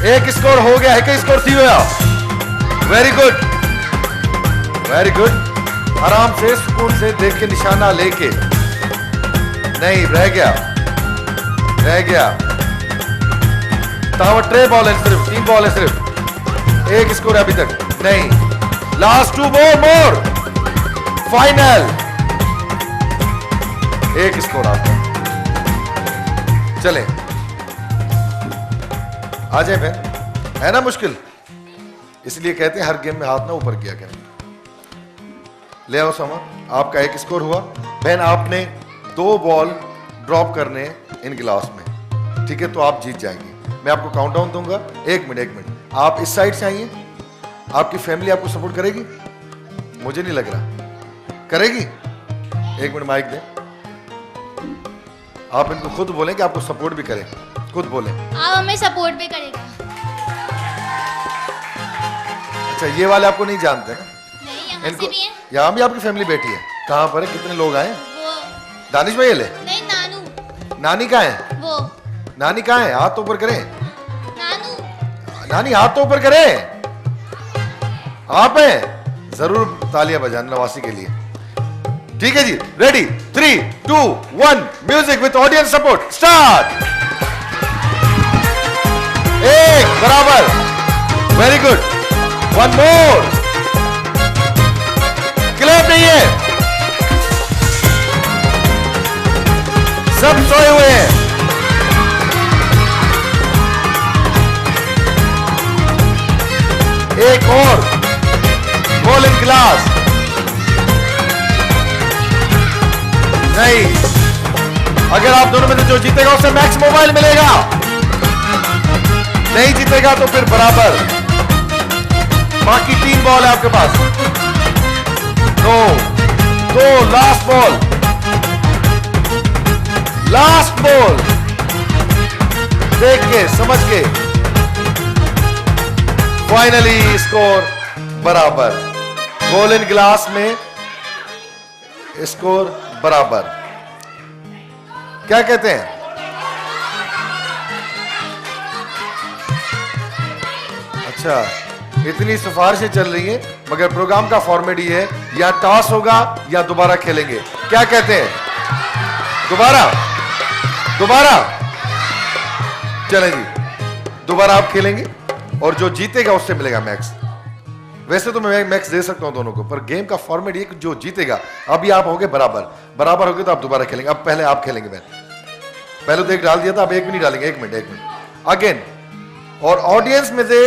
Speaker 2: एक स्कोर हो गया, एक स्कोर थी वियो। Very good very good. आराम से सुकून से देख के निशाना लेके, नहीं रह गया तव्हां वटि 3 बॉल है, सिर्फ 3 बॉल है, सिर्फ एक स्कोर है अभी तक नहीं। लास्ट 2 मोर फाइनल, एक स्कोर आपका। चले आ जाए बहन, है ना मुश्किल, इसलिए कहते हैं हर गेम में हाथ ना ऊपर किया करें। ले आओ सामान, आपका एक स्कोर हुआ। बहन आपने 2 बॉल ड्रॉप करने इन गिलास में, ठीक है, तो आप जीत जाएंगे। मैं आपको काउंटडाउन दूंगा। 1 मिनट आप इस साइड से आइए। आपकी फैमिली आपको सपोर्ट करेगी? मुझे नहीं लग रहा करेगी। 1 मिनट माइक दें। आप इनको खुद बोलें कि आपको सपोर्ट भी करें, खुद बोलें।
Speaker 7: आप हमें सपोर्ट भी करेगा।
Speaker 2: अच्छा ये वाले आपको नहीं जानते हैं?
Speaker 7: नहीं, यहाँ से भी है।
Speaker 2: यहाँ भी आपकी फैमिली बैठी है? कहाँ पर है, कितने लोग आए?
Speaker 7: वो
Speaker 2: दानिश भाई ले।
Speaker 7: नहीं, नानू।
Speaker 2: नानी कहाँ है?
Speaker 7: वो
Speaker 2: नानी कहाँ है? हाथ तो ऊपर करें।
Speaker 7: नानू।
Speaker 2: नानी हाथ तो ऊपर करें। आप हैं? जरूर तालियां बजाना नवासी के लिए। ठीक है जी, ready 3 2 1 music with audience support start. एक बराबर, वेरी गुड। 1 मोर, क्लैप नहीं है, सब सोए हुए हैं। एक और गोल इन ग्लास, नहीं। अगर आप दोनों में से जो जीतेगा उसे मैक्स मोबाइल मिलेगा, नहीं जीतेगा तो फिर बराबर। बाकी 3 बॉल है आपके पास, 2 लास्ट बॉल, लास्ट बॉल देख के समझ के। फाइनली स्कोर बराबर, गोल इन ग्लास में स्कोर बराबर। क्या कहते हैं? अच्छा इतनी सिफारिशें चल रही हैं, मगर प्रोग्राम का फॉर्मेट ये है, या टॉस होगा या दोबारा खेलेंगे। क्या कहते हैं? दोबारा चलें जी, दोबारा आप खेलेंगे और जो जीतेगा उससे मिलेगा मैक्स। वैसे तो मैं मैक्स दे सकता हूं दोनों को, पर गेम का फॉर्मेट ये जो जीतेगा। अभी आप होगे बराबर होगे तो आप दोबारा खेलेंगे। अब पहले आप खेलेंगे, पहले तो 1 डाल दिया था, अब 1 भी नहीं डालेंगे। 1 मिनट अगेन। और ऑडियंस में से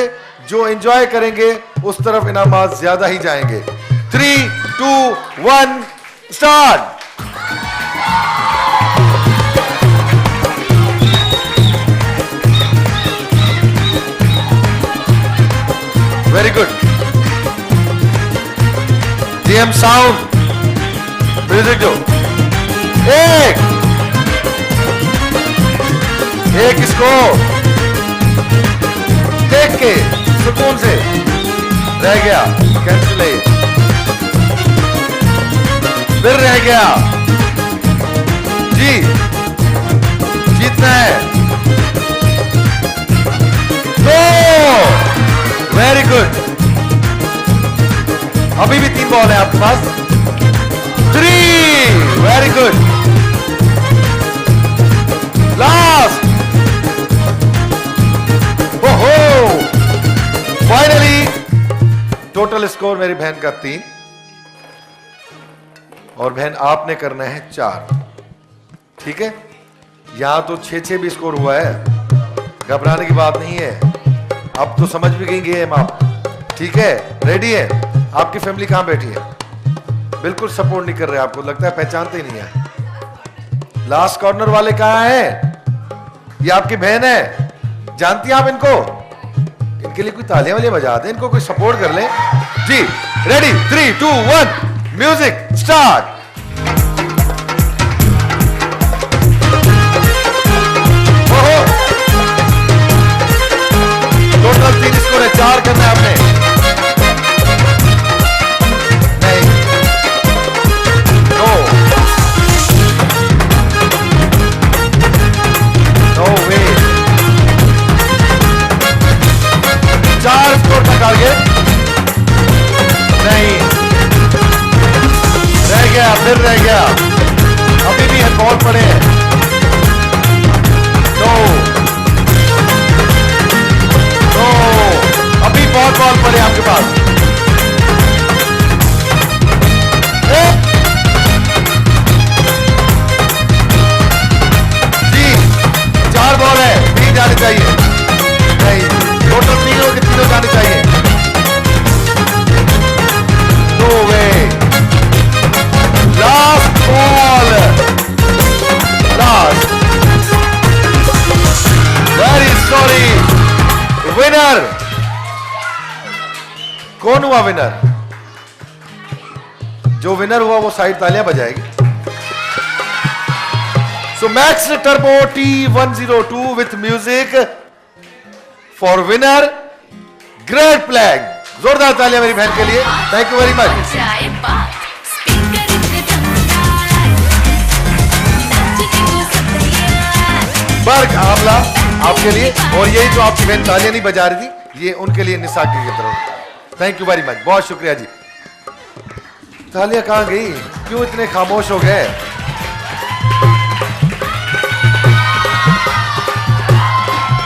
Speaker 2: जो एंजॉय करेंगे उस तरफ इनामात ज्यादा ही जाएंगे। 3 2 1 start. Very good. DM sound music दो। एक स्कोर देख के सुकून से रह गया, कैंसिल है, फिर रह गया जी, जीतना है। Very good. अभी भी 3 बॉल है आपके पास। 3, वेरी गुड। लास्ट, ओहो, फाइनली टोटल स्कोर मेरी बहन का 3 और बहन आपने करना है 4। ठीक है, यहां तो 6-6 भी स्कोर हुआ है, घबराने की बात नहीं है। अब तो समझ भी गई गेम आप, ठीक है, रेडी है। आपकी फैमिली कहां बैठी है? बिल्कुल सपोर्ट नहीं कर रहे, आपको लगता है पहचानते ही नहीं है। लास्ट कॉर्नर वाले कहां है? ये आपकी बहन है, जानती हैं आप इनको? इनके लिए कोई तालियां वालियां बजा दें, इनको कोई सपोर्ट कर ले जी। Ready 3 2 1 music start. Total 3 score है, 4 करना है आपने। विनर कौन हुआ? विनर जो विनर हुआ वो साइड तालियां बजाएगी. So Max Turbo T102 with music for winner Great Flag. जोरदार तालियां मेरी बहन के लिए. Thank you very much. बर्ग आमला आपके लिए, और यही जो आपकी बहन तालियां नहीं बजा रही थी, ये उनके लिए निसाक की तरफ. थैंक यू वेरी मच, बहुत शुक्रिया जी. तालियां कहां गई? क्यों इतने खामोश हो गए?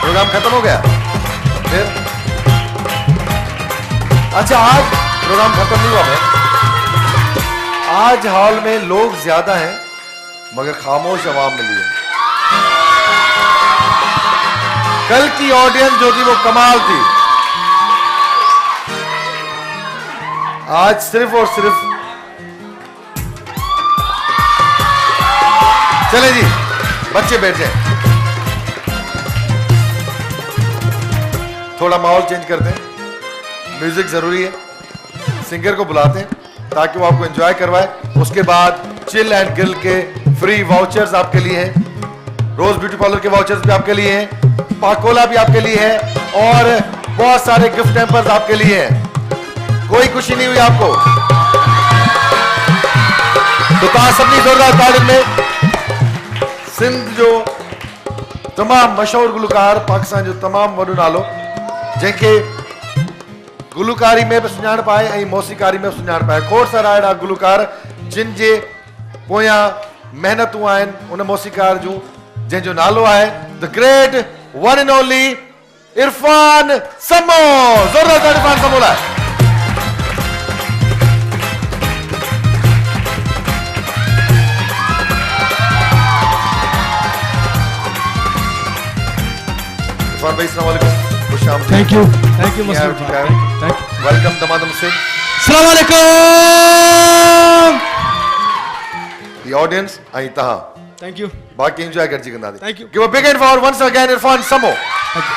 Speaker 2: प्रोग्राम खत्म हो गया फिर? अच्छा, आज प्रोग्राम खत्म नहीं हुआ है. आज हॉल में लोग ज्यादा हैं मगर खामोश आवाम मिली है. कल की ऑडियंस जो थी वो कमाल थी. आज सिर्फ और सिर्फ चले जी, बच्चे बैठ जाए. थोड़ा माहौल चेंज करते हैं. म्यूजिक जरूरी है. सिंगर को बुलाते हैं ताकि वो आपको एंजॉय करवाए. उसके बाद चिल एंड ग्रिल के फ्री वाउचर्स आपके लिए हैं. रोज ब्यूटी पार्लर के वाउचर्स भी आपके लिए हैं. पाकोला भी आपके लिए है, और बहुत सारे गिफ्ट हैम्पर्स आपके लिए हैं. कोई खुशी नहीं हुई आपको? तो कहा सबनी जोरदार तालीम में सिंध जो तमाम मशहूर गुलकार, पाकिस्तान जो तमाम वॾो नालो जंहिंखे गुलकारी में बि सुञाणप आहे ऐं मौसीकारी में बि सुञाणप आहे. खोड़ सारा अहिड़ा गुलकार जिन जे पोयां महिनतूं आहिनि उन मौसीकार जूं, जंहिंजो नालो आहे the great one and only Irfan समो. जोरदार इरफान समो लाइ. इरफान भाई अस्सलाम वालेकुम. खुश आमदीद.
Speaker 3: थैंक यू मसरूफ भाई. Thank you.
Speaker 2: वेलकम दमादम सिंह.
Speaker 3: अस्सलाम वालेकुम.
Speaker 2: The audience ऐं तहां
Speaker 3: थैंक यू.
Speaker 2: बाकी एंजॉय कर जी कंदा.
Speaker 3: Thank you.
Speaker 2: Give a big hand for once again Irfan Samo.
Speaker 3: Thank you.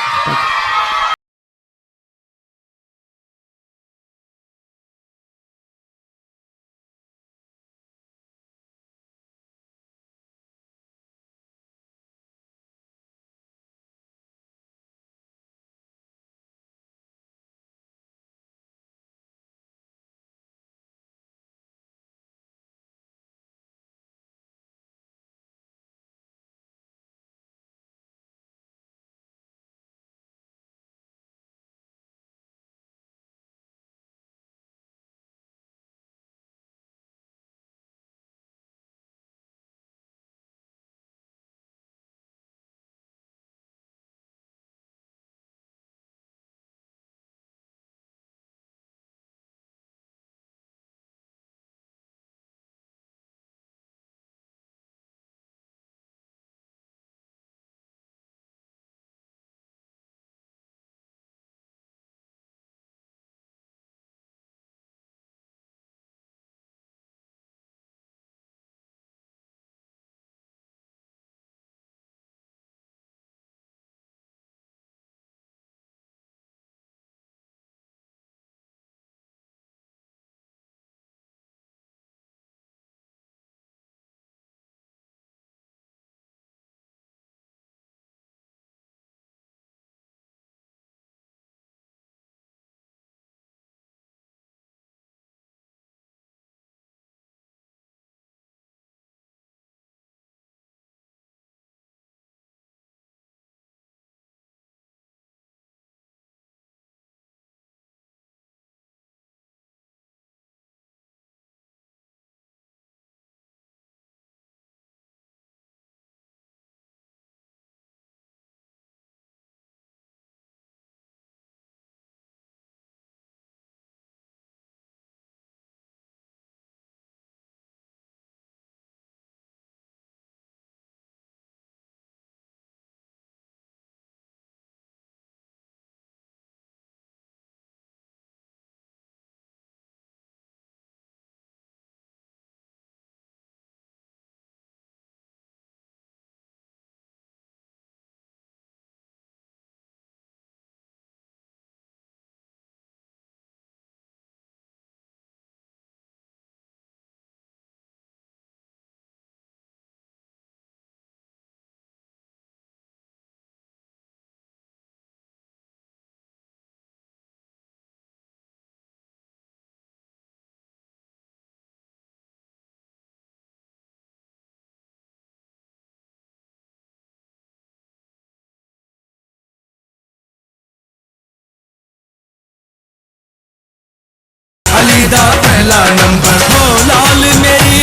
Speaker 1: पहला नंबर हो लाल मेरी,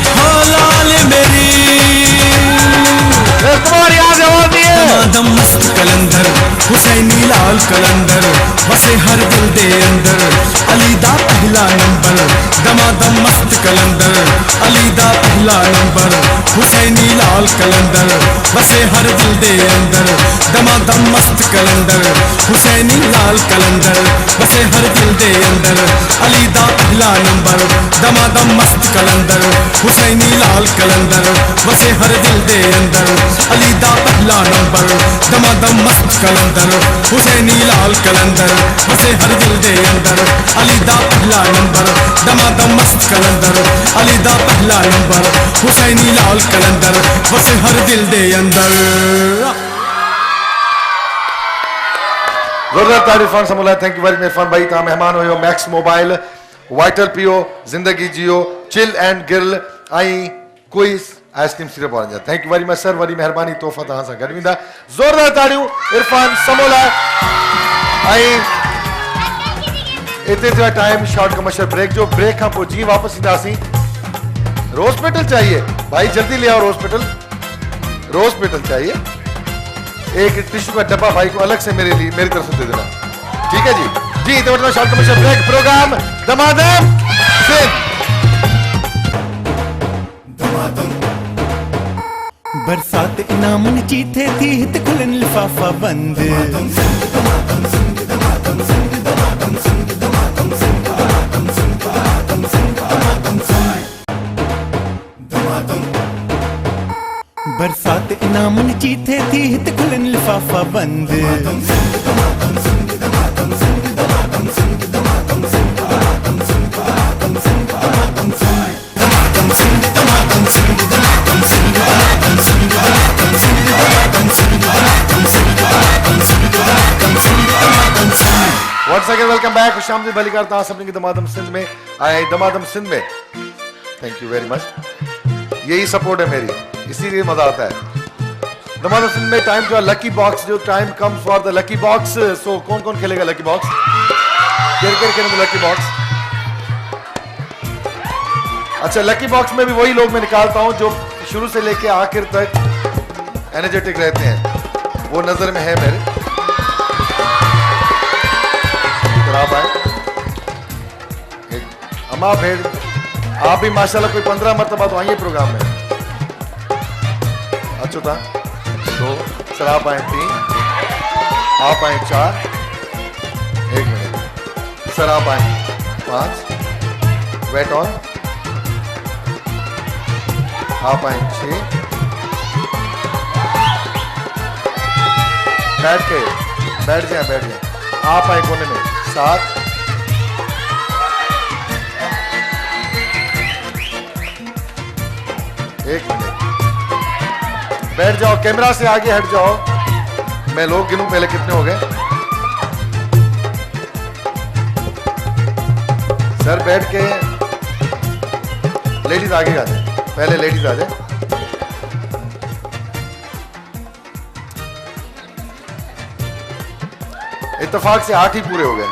Speaker 1: हो लाल मेरी।
Speaker 2: तुम्हारी आज आवाज नहीं है।
Speaker 1: दमादम मस्त कलंदर हुसैनी लाल कलंदर बसे हर दिल दे अंदर अलीदा पहला नंबर। दमादम मस्त कलंदर अलीदा पहला नंबर हुसैनी लाल कलंदर बसे हर दिल दे अंदर। दमादम मस्त कलंदर हुसैनी लाल कलंदर बसे हर दिल दे अंदर अलीदा पहला नंबर। दमादम मस्त कलंदर हुसैनी लाल कलंदर बसे हर दिल दे अंदर अलीदा पहला नंबर। दमादम मस्त कलंदर हुसैनी लाल कलंदर बसे हर दिल दे अंदर अलीदा पहला नंबर। दमादम मस्त कलंदर अलीदा पहला नंबर हुसैनी लाल कलंदर बसे हर दिल दे अंदर।
Speaker 2: जोरदार तारीफ फन समूला। थैंक यू वेरी मच फन भाई। ता मेहमान हो मैक्स मोबाइल वाइटल पियो जिंदगी जियो चिल एंड गिल आई कोई ice cream syrup orange. Thank you very much sir. वरी मेहरबानी तोहफा तहां सां गॾु वेंदा। ज़ोरदार ताड़ियूं इरफान समोला। आई इतने जो टाइम शॉर्ट कमर्शियल ब्रेक जो ब्रेक का जी वापस ईंदासीं। रोज पेटल चाहिए भाई, जल्दी ले आओ रोज पेटल। रोज पेटल चाहिए। एक टिश्यू का डब्बा भाई को अलग से मेरे लिए मेरी तरफ से दे देना, ठीक है जी। जी तो short commercial break program Damadam Sindh.
Speaker 1: बरसात इनामन चीथे थी हित खुलन लिफाफा बंद। बरसात इनामन चीथे थी हित खुलन लिफाफा बंद।
Speaker 2: Once again welcome back। खुशामदीद भली करता हूं सबने की दमादम सिंध में आए। दमादम सिंध में थैंक यू वेरी मच। यही सपोर्ट है मेरी, इसीलिए मजा आता है। दमादम सिंध में टाइम जो लकी बॉक्स जो time comes for the lucky box. So कौन कौन खेलेगा लकी बॉक्स? खेलेंगे लकी बॉक्स। अच्छा लकी बॉक्स में भी वही लोग मैं निकालता हूं जो शुरू से लेके आखिर तक एनर्जेटिक रहते हैं, वो नजर में है मेरे। आप आए अम्मा भेड़ आप भी माशाल्लाह कोई 15 मरतबा तो आइए प्रोग्राम में। अच्युता 2 सर आप आए 3 आप आए 4 1 मिनट सर आप आए 5 वेट ऑन आप आए 6 बैठ जाए आप आए कोने में 7 1 मिनट बैठ जाओ। कैमरा से आगे हट जाओ, मैं लोग गिनूं पहले कितने हो गए। सर बैठ के लेडीज आगे आ जाए, पहले लेडीज आ जाए। इत्तेफाक से 8 ही पूरे हो गए,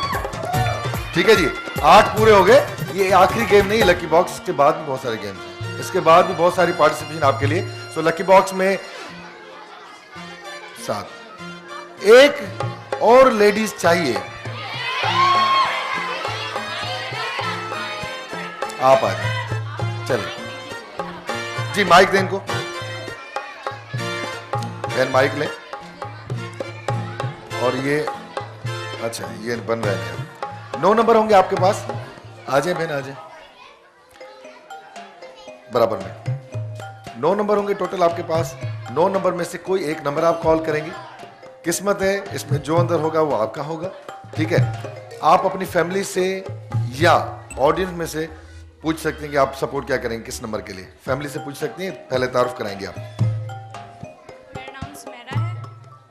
Speaker 2: ठीक है जी 8 पूरे हो गए। ये आखिरी गेम नहीं, लकी बॉक्स के बाद भी बहुत सारे गेम्स हैं, इसके बाद भी बहुत सारी पार्टिसिपेशन आपके लिए। सो लकी बॉक्स में 7 एक और लेडीज चाहिए, आप आ जाए। चलिए जी माइक दें इनको, बहन माइक लें। और ये अच्छा ये बन रहे हैं 9 नंबर होंगे आपके पास, आ जाए बहन आ जाए। बराबर में 9 नंबर होंगे टोटल आपके पास। 9 नंबर में से कोई एक नंबर आप कॉल करेंगे, किस्मत है इसमें जो अंदर होगा वो आपका होगा, ठीक है। आप अपनी फैमिली से या ऑडियंस में से पूछ सकते हैं कि आप सपोर्ट क्या करेंगे, किस नंबर के लिए। फैमिली से पूछ सकते हैं, पहले तारुफ कराएंगे आप।
Speaker 8: मेरा नाम सुमेरा है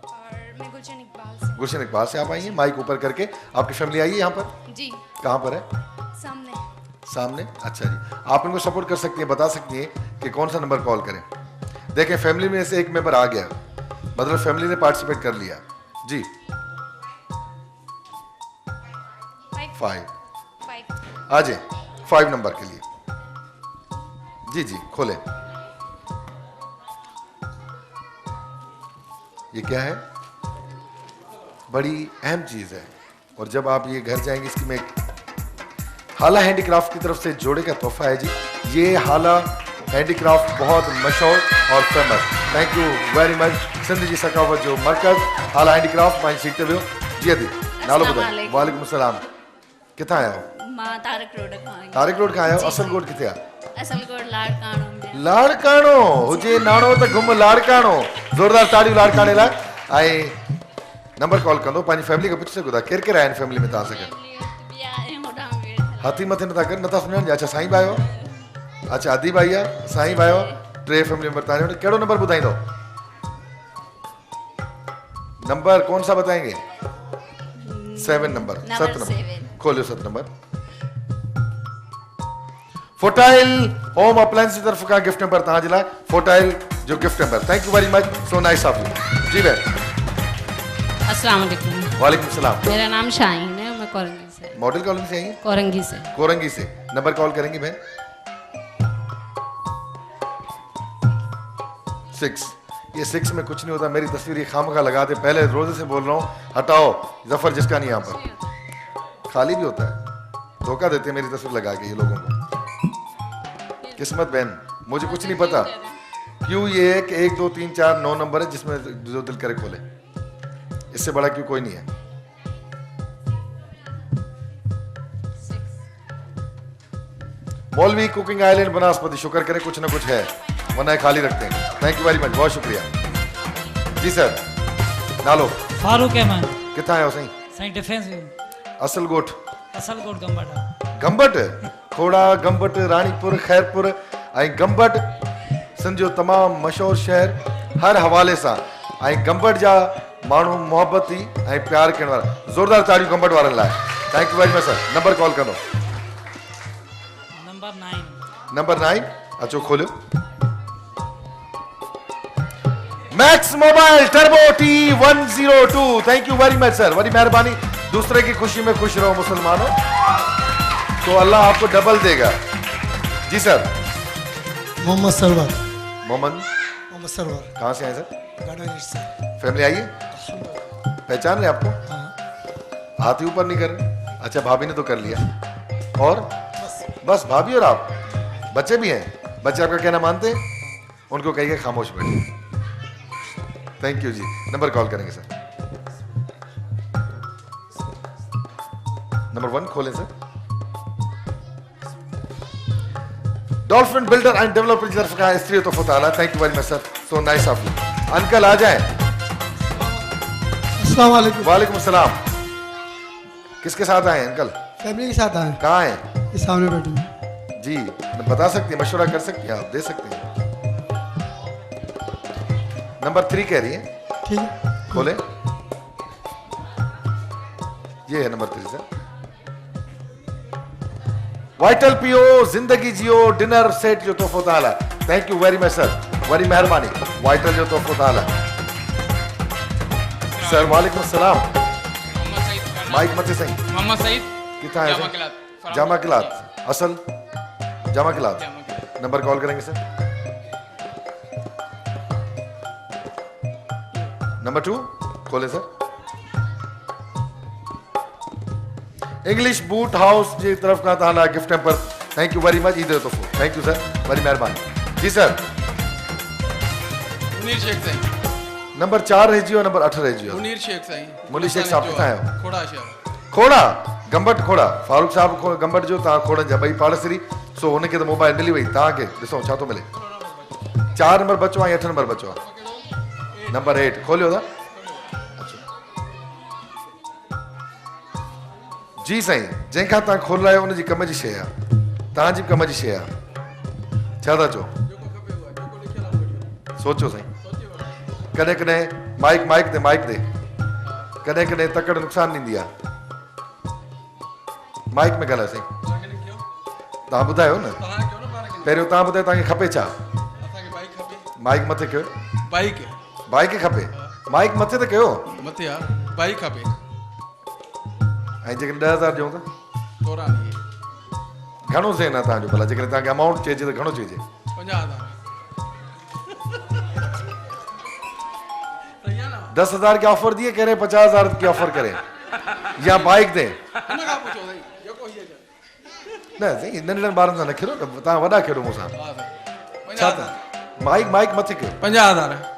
Speaker 8: और मैं गुलशन इकबाल से।
Speaker 2: गुलशन इकबाल से आप आइए, माइक ऊपर करके आपकी फैमिली आइए यहाँ पर।
Speaker 8: जी
Speaker 2: कहाँ पर है?
Speaker 8: सामने।
Speaker 2: सामने, अच्छा जी। आप इनको सपोर्ट कर सकती हैं, बता सकती हैं कि कौन सा नंबर कॉल करें। देखें फैमिली में से एक मेंबर आ गया, मतलब फैमिली ने पार्टिसिपेट कर लिया जी। 5 आ जाए 5 नंबर के लिए। जी जी खोलें। ये क्या है? बड़ी अहम चीज है और जब आप ये घर जाएंगे इसकी मैं हाला हैंडीक्राफ्ट की तरफ से जोड़े का तोहफा है जी। ये हाला हैंडीक्राफ्ट बहुत मशहूर और famous. Thank you very much Sindh ji Sakhawat जो मरकज हाला हैंडीक्राफ्ट मां सीखते हुए जी अदी नालो ॿुधायो। वालेकुम सलाम। किथां आया हो?
Speaker 9: मां तारक रोड खां आई।
Speaker 2: तारक रोड खां आया हो? असल गोड किथे आ?
Speaker 9: असल कोड लाड़काणो में।
Speaker 2: लाड़काणो हुजे नाणो त घुम लाड़काणो। जोरदार ताड़ियूं लाड़काणे लाइ। ऐं नंबर कॉल कंदो पंहिंजी फैमिली खे पुछी सघो था केर केर आहिनि फैमिली में तव्हां सां गॾु? हाथी मथे नथा कनि नथा सुञाण। अच्छा साईं भाई हो? अच्छा अदी भाई आहे साईं भाई हो? 3 फैमिली मेंबर तव्हांजो। कहिड़ो नंबर ॿुधाईंदो? नंबर कौन सा बताएंगे? 7 नंबर। 7 नंबर खोलियो। 7 नंबर फोटाइल होम अप्लायंस की तरफ का गिफ्ट नंबर तव्हांजे लाइ। फोटाइल जो gift number. Thank you very much so nice of you. जी बहन।
Speaker 5: अस्सलाम वालेकुम।
Speaker 2: वालेकुम सलाम।
Speaker 5: मेरा नाम शाहीन है, मैं कोरंगी से।
Speaker 2: मॉडल कॉलोनी से आई हैं?
Speaker 5: कोरंगी से।
Speaker 2: कोरंगी से। नंबर कॉल करेंगी बहन? 6। ये 6 में कुछ नहीं होता। मेरी तस्वीर ये खामखा लगा दे। पहले रोजे से बोल रहा हूँ हटाओ जफर जिसका नहीं। यहाँ पर खाली भी होता है। धोखा देते हैं मेरी तस्वीर लगा के ये लोगों को। किस्मत बहन मुझे कुछ नहीं पता क्यों ये 1 2 3 4 9 नंबर है जिसमें जो दिल करे खोले। इससे बड़ा क्यों कोई नहीं है। मौलवी कुकिंग आइलैंड बनास्पति शुक्र करे कुछ ना कुछ है वरना खाली रखते हैं। थैंक यू वेरी मच बहुत शुक्रिया। जी सर नालो?
Speaker 10: फारूक अहमद।
Speaker 2: कितना है सही?
Speaker 10: सही डिफेंस
Speaker 2: असल गोठ।
Speaker 10: असल गोठ गंबट।
Speaker 2: गंबट खोड़ा गंबट रानीपुर खैरपुर ऐं गंबट सिंध जो तमामु मशहूर शहर हर हवाले सां। ऐं गंबट जा माण्हू मोहब्बती ऐं प्यार करण वारा। ज़ोरदार ताड़ियूं गंबट वारनि लाइ। Thank you very much sir. Number call कंदो? नंबर 9 अचो खोलियो। Max mobile turbo T102। Thank you very much sir. बड़ी मेहरबानी। दूसरे की खुशी में खुश रहो मुसलमानों तो अल्लाह आपको डबल देगा। जी सर।
Speaker 11: मोहम्मद सरवर।
Speaker 2: मोहम्मद
Speaker 11: सरवर।
Speaker 2: कहाँ से आए सर?
Speaker 11: गाड़ोईर से।
Speaker 2: फैमिली आई है? पहचान रहे आपको? हाथ ही ऊपर नहीं कर रहे। अच्छा भाभी ने तो कर लिया। और बस भाभी और आप? बच्चे भी हैं? बच्चे आपका कहना मानते हैं? उनको कहिए खामोश बैठिए। थैंक यू जी। नंबर कॉल करेंगे सर। नंबर 1 खोलें sir. Dolphin builder and developer की तरफ का स्त्री तो फताला। Thank you very much sir so nice of you. Uncle आ जाए।
Speaker 11: अस्सलाम वालेकुम।
Speaker 2: वालेकुम सलाम। किसके साथ आए अंकल?
Speaker 11: फैमिली के साथ आए।
Speaker 2: कहाँ हैं?
Speaker 11: ये सामने बैठी हैं।
Speaker 2: जी बता सकती हैं मशवरा कर सकती हैं आप दे सकते हैं। नंबर 3 कह रही है।
Speaker 11: ठीक है
Speaker 2: खोले। ये है नंबर 3 सर। वाइटल पियो जिंदगी जियो डिनर सेट जो तोहफो ताला। Thank you very much sir. बड़ी मेहरबानी। वाइटल जो तोहफो ताला सर। वालेकुम सलाम। माइक मत सही।
Speaker 12: मोहम्मद सईद।
Speaker 2: कितना है? जामा किलात। असल जामा किलात। नंबर कॉल करेंगे सर। नंबर 2 खोले सर। इंग्लिश बूट हाउस की तरफ का ताला गिफ्ट पर। Thank you very much. Eid तो थैंक यू सर बड़ी मेहरबानी। जी सर।
Speaker 12: मुनीर शेख साईं।
Speaker 2: नंबर 4 रह जियो नंबर 8 रह जियो।
Speaker 12: मुनीर शेख साईं।
Speaker 2: मुनीर शेख साहब कितना है?
Speaker 12: खोड़ा शहर।
Speaker 2: खोड़ा गंबट खोड़ा। फारूक साहब गंबट जो तव्हां खोड़नि जा ॿई पाड़ेसरी सो हुनखे त मोबाइल मिली वई। तव्हांखे ॾिसो छा थो मिले। 4 नंबर बचो आहे 8 नंबर बचो आहे। नंबर 8 खोलियो था। जी साईं जंहिंखां तव्हां खोल रहिया आहियो उनजी कम जी शइ आहे। तव्हांजी कम जी शइ आहे। छा था चओ? सोचो साईं। कॾहिं कॾहिं माइक दे कॾहिं कॾहिं तकड़ नुक़सान ॾींदी आहे। माइक में ॻाल्हायो साईं। तव्हां ॿुधायो न पहिरियों तव्हां ॿुधायो तव्हांखे खपे छा? माइक मथे कयो। बाइक खपे। माइक मथे त कयो।
Speaker 12: मथे यार बाइक खपे।
Speaker 2: ऐं जेकॾहिं 10,000 ॾियूं त? घणो ज़हन आहे तव्हांजो भला जेकॾहिं तव्हांखे अमाउंट चइजे त घणो चइजे
Speaker 12: 50,000
Speaker 2: 10,000 की ऑफर दिए कह रहे 50,000 की ऑफर करें या बाइक दें न साईं नंढड़नि ॿारनि सां न खेॾो न तव्हां वॾा खेॾो मूंसां छा था माइक माइक मथे कयो
Speaker 12: 50,000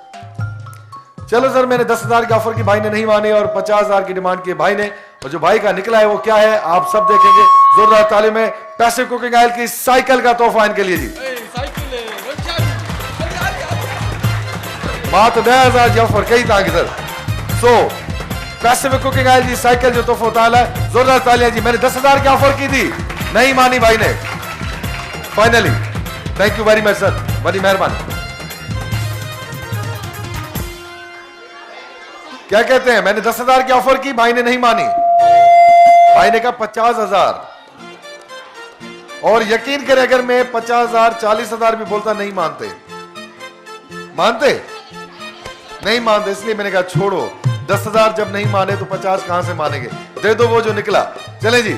Speaker 2: चलो सर मैंने 10,000 की ऑफर की भाई ने नहीं मानी और 50,000 की डिमांड की भाई ने और जो भाई का निकला है वो क्या है आप सब देखेंगे जोरदार ताली में पैसिव कुकिंग ऑयल की साइकिल का तोहफा इनके लिए जी मात्र 10,000 की ऑफर कई था sir so passive cooking oil की साइकिल जो तोहफा उतारा है जोरदार तालियां जी मैंने 10,000 की ऑफर की थी नहीं मानी भाई ने finally thank you very much sir बड़ी मेहरबानी क्या कहते हैं मैंने 10,000 की ऑफर की भाई ने नहीं मानी भाई ने कहा 50,000 और यकीन करें अगर मैं 50,000 40,000 भी बोलता नहीं मानते नहीं मानते इसलिए मैंने कहा छोड़ो 10,000 जब नहीं माने तो 50 कहां से मानेंगे दे दो वो जो निकला चले जी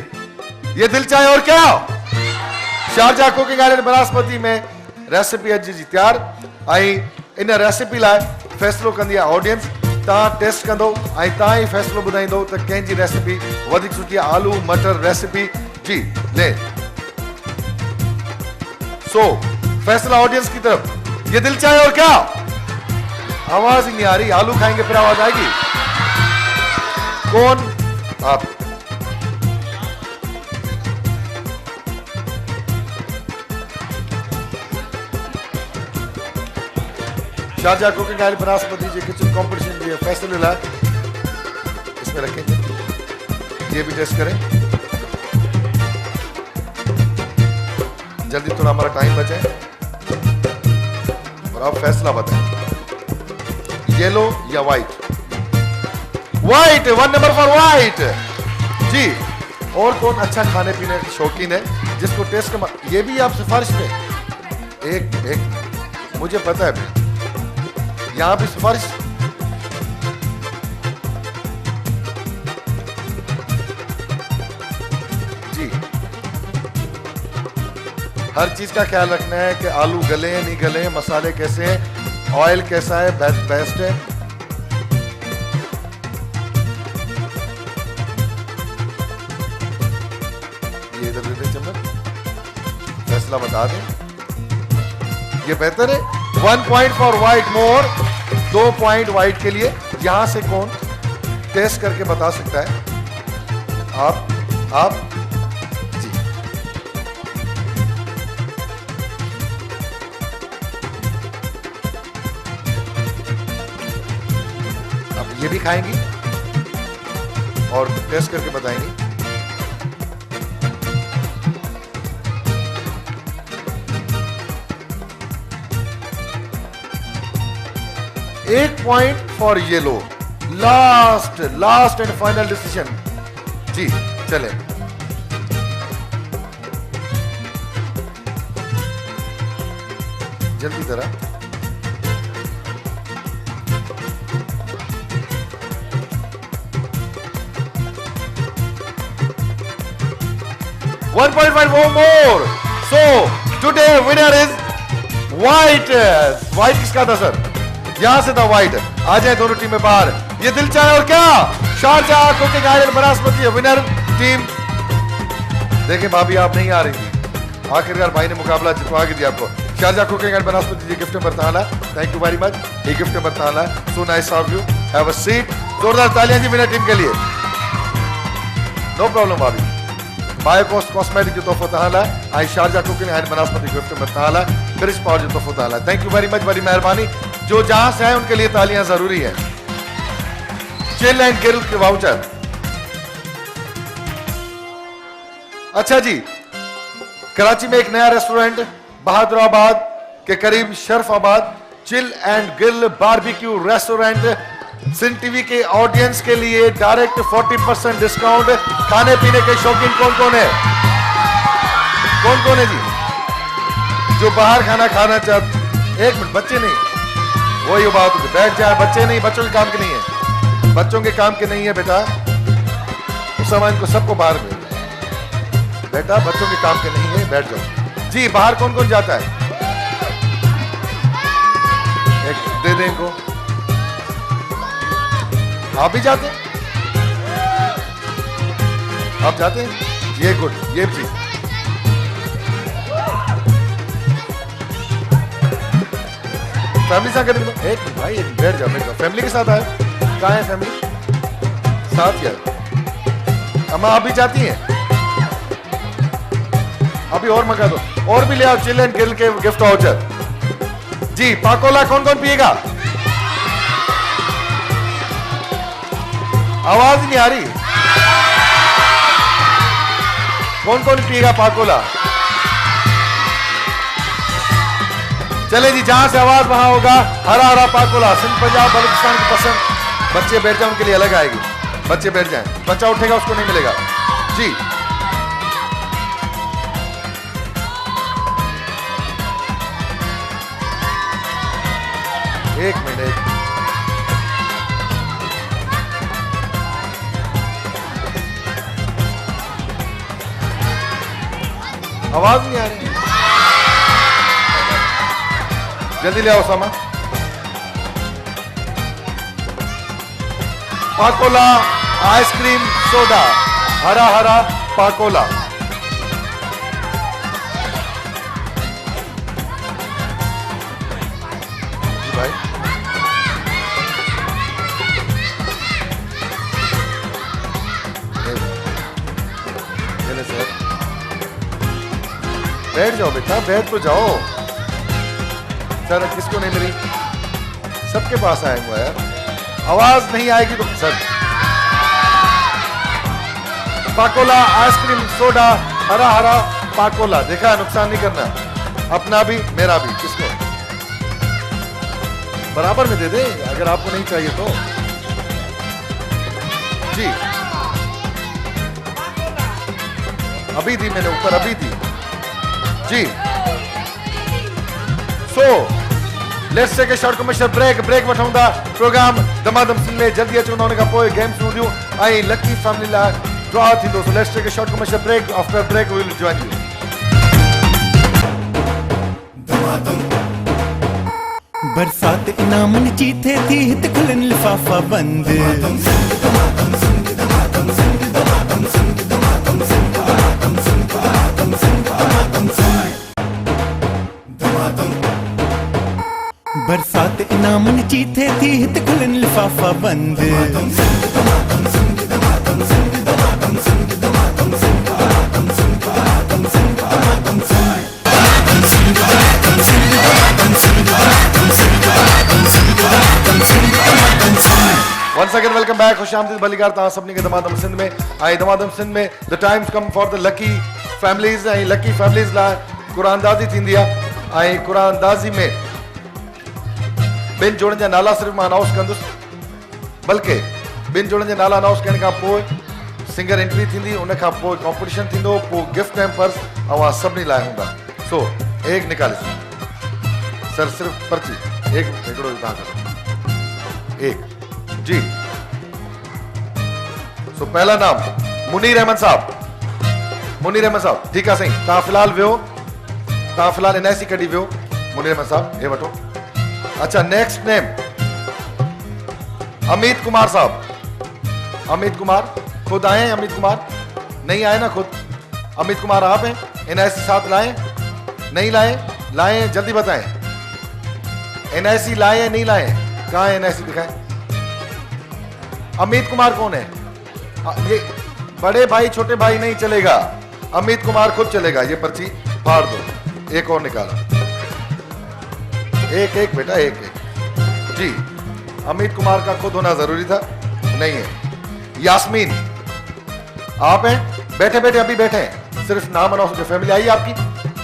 Speaker 2: ये दिल चाहे और क्या शारजा कुकिंग ऑयल बनास्पति में रेसिपी अज जी तैयार आई इन रेसिपी लाए फैसलो कंदी ऑडियंस तव्हां टेस्ट कंदो ऐं तव्हां ई फैसलो ॿुधाईंदो त कंहिंजी रेसिपी वधीक सुठी आहे आलू मटर रेसिपी जी ले सो फैसला ऑडियंस की तरफ ये दिल चाहे और क्या आवाज ही नहीं आ रही आलू खाएंगे फिर आवाज आएगी कौन आप शारजा कुकिंग ऑयल बनास्पति जी किचन कंपटीशन जी फैसले लाए इसमें रखेंगे ये भी टेस्ट करें जल्दी थोड़ा हमारा टाइम बचे और आप फैसला बताएं येलो या white white 1 number for white जी और कौन अच्छा खाने पीने के शौकीन है जिसको टेस्ट का ये भी आप सिफारिश में एक मुझे पता है यहां भी सिफारिश जी हर चीज का ख्याल रखना है कि आलू गले हैं नहीं गले हैं मसाले कैसे हैं ऑयल कैसा है बेस्ट है ये इधर दे चम्मच फैसला बता दें ये बेहतर है 1 point for white more 2 point white के लिए यहां से कौन टेस्ट करके बता सकता है आप जी अब ये भी खाएंगी और टेस्ट करके बताएंगी एक point for yellow last and final decision जी चले जल्दी तरह One point five more. So today winner is white. White किसका था सर? यहां से था व्हाइट आ जाए दोनों टीमें बाहर ये दिल चाहे और क्या Sharjah cooking oil vanaspati winner team देखें भाभी आप नहीं आ रही थी आखिरकार भाई ने मुकाबला जितवा के दिया आपको शारजा कुकिंग ऑयल बनास्पति जी गिफ्ट नंबर ताला थैंक यू वेरी मच ये गिफ्ट नंबर ताला सो nice of you have a seat जोरदार तालियां जी विनर टीम के लिए नो प्रॉब्लम भाभी बायोकोस्ट कॉस्मेटिक जो तोहफो ताला आई Sharjah cooking oil vanaspati gift number ताला क्रिस पावर जो तोहफो ताला थैंक यू वेरी मच बड़ी मेहरबानी जो जहां से आए उनके लिए तालियां जरूरी है चिल एंड ग्रिल के वाउचर अच्छा जी कराची में एक नया रेस्टोरेंट बहादुराबाद के करीब Sharafabad chill and grill barbecue restaurant सिन टीवी के ऑडियंस के लिए डायरेक्ट 40% डिस्काउंट खाने पीने के शौकीन कौन कौन है जी जो बाहर खाना चाहते एक मिनट बच्चे नहीं वही बात होती बैठ जाए बच्चे नहीं बच्चों के काम के नहीं है बच्चों के काम के नहीं है बेटा उस समय इनको सबको बाहर में बेटा बच्चों के काम के नहीं है, बैठ जाओ। जी बाहर कौन कौन जाता है? एक दे दे इनको। आप भी जाते हैं? आप जाते हैं? ये गुड, ये भी। फैमिली साथ करेंगे एक भाई, एक बैठ जाओ, बैठ जाओ। फैमिली के साथ आए? कहाँ है फैमिली? साथ यार। अम्मा आप भी जाती हैं? अभी और मंगा दो, और भी ले आओ चिल एंड गिल के गिफ्ट वाउचर। जी पाकोला कौन कौन पिएगा? आवाज नहीं आ रही। कौन कौन पिएगा पाकोला? चले जी, जहां से आवाज वहां होगा। हरा हरा पाकोला, सिंध पंजाब बलूचिस्तान की पसंद। बच्चे बैठ जाए, उनके लिए अलग आएगी। बच्चे बैठ जाएं, बच्चा उठेगा उसको नहीं मिलेगा। जी एक मिनट, आवाज नहीं आ रही। जल्दी ले आओ सामान। पाकोला आइसक्रीम सोडा, हरा हरा पाकोला। भाई चले सर, बैठ जाओ बेटा, बैठ तो जाओ। सर किसको नहीं मिली? सबके पास आएंगे यार, आवाज नहीं आएगी तो सर। पाकोला आइसक्रीम सोडा, हरा हरा पाकोला। देखा, नुकसान नहीं करना, अपना भी मेरा भी। किसको? बराबर में दे दे अगर आपको नहीं चाहिए तो। जी अभी दी मैंने ऊपर, अभी दी जी। So let's take a short commercial break वठूंदा प्रोग्राम दमादम सिंह में जल्दी अचूं उन खां पोइ गेम्स हूंदियूं ऐं लकी फैमिली लाइ ड्रॉ थींदो। So let's take a short commercial break. After break we will join you.
Speaker 1: बरसात इनामन जी थे थी हित खुलन लिफाफा बंद। बरसात इनामन जी थे थी हित खुलन लिफाफा बंद।
Speaker 2: Once again, welcome back. खुशामदीद भलीकार तव्हां सभिनी खे दमादम सिंध में। ऐं दमादम सिंध में the times come for the lucky families. ऐं लकी फैमिलीज़ लाइ क़ुरानदाज़ी थींदी आहे। ऐं क़ुरानदाज़ी में ॿिनि जोड़नि जा नाला सिर्फ़ु मां अनाउंस कंदुसि, बल्कि ॿिनि जोड़नि जा नाला अनाउंस करण खां पोइ सिंगर एंट्री थींदी, उन खां पोइ कॉम्पिटिशन थींदो, पोइ गिफ्ट हैम्पर्स अवां सभिनी लाइ हूंदा। सो एक निकाले सर, सिर्फ़ु पर्ची एक हिकिड़ो तव्हां करो एक जी। सो पहला नाम मुनीर अहमद साहब। मुनीर अहमद साहब ठीक है साईं, तव्हां फ़िलहाल वियो, तव्हां फ़िलहाल NIC कढी वियो। मुनीर अहमद साहब हे वठो। अच्छा नेक्स्ट नेम अमित कुमार साहब। अमित कुमार खुद आए हैं? अमित कुमार नहीं आए ना खुद? अमित कुमार आप हैं? NIC साथ लाए नहीं लाए? लाए जल्दी बताएं। NIC लाए नहीं लाए? कहाँ है NIC दिखाएं। अमित कुमार कौन है? ये बड़े भाई छोटे भाई नहीं चलेगा, अमित कुमार खुद चलेगा। ये पर्ची फाड़ दो। एक और निकाला, एक एक बेटा एक एक जी। अमित कुमार का खुद होना जरूरी था, नहीं है। यास्मीन आप हैं? बैठे बैठे अभी बैठे हैं, सिर्फ नाम अनाउंस। फैमिली आई आपकी?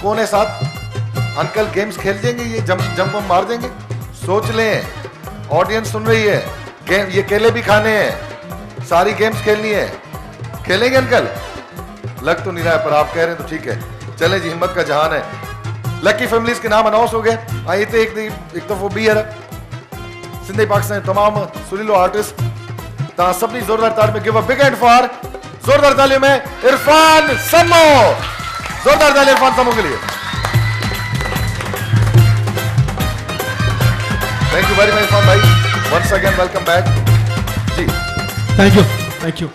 Speaker 2: कौन है साथ? अंकल गेम्स खेल देंगे, ये जंप मार देंगे? सोच लें, ऑडियंस सुन रही है। गेम ये केले भी खाने हैं, सारी गेम्स खेलनी है। खेलेंगे अंकल? लग तो नहीं रहा है, पर आप कह रहे हैं तो ठीक है। चले जी, हिम्मत का जहान है। लकी फैमिलीज के नाम अनाउंस हो गए। आई थे एक दफ़ो ॿीहर सिंधी पाकिस्तान तमाम सुरीलो आर्टिस्ट तव्हां सभिनी ज़ोरदार ताड़ में give a big hand for जोरदार तालियों में इरफान समो, जोरदार तालियां इरफान समो के लिए। Thank you very much Irfan भाई, वंस अगेन वेलकम बैक जी।
Speaker 3: Thank you, thank you.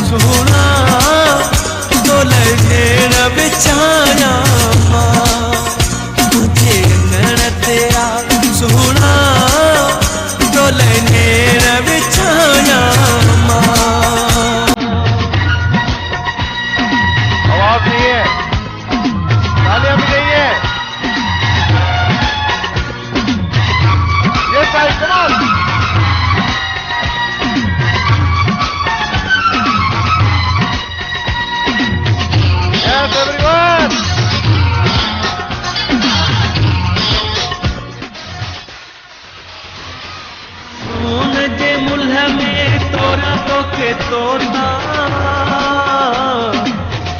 Speaker 1: सोना तो लगे न बिछाया तुझे नैना सोना तो लगे न बिछाया
Speaker 2: आवाज नहीं है, तालियां भी नहीं है। ये साइड कमाल। Yes, everyone!
Speaker 1: जे मुल्ह में तोरा तो के तोता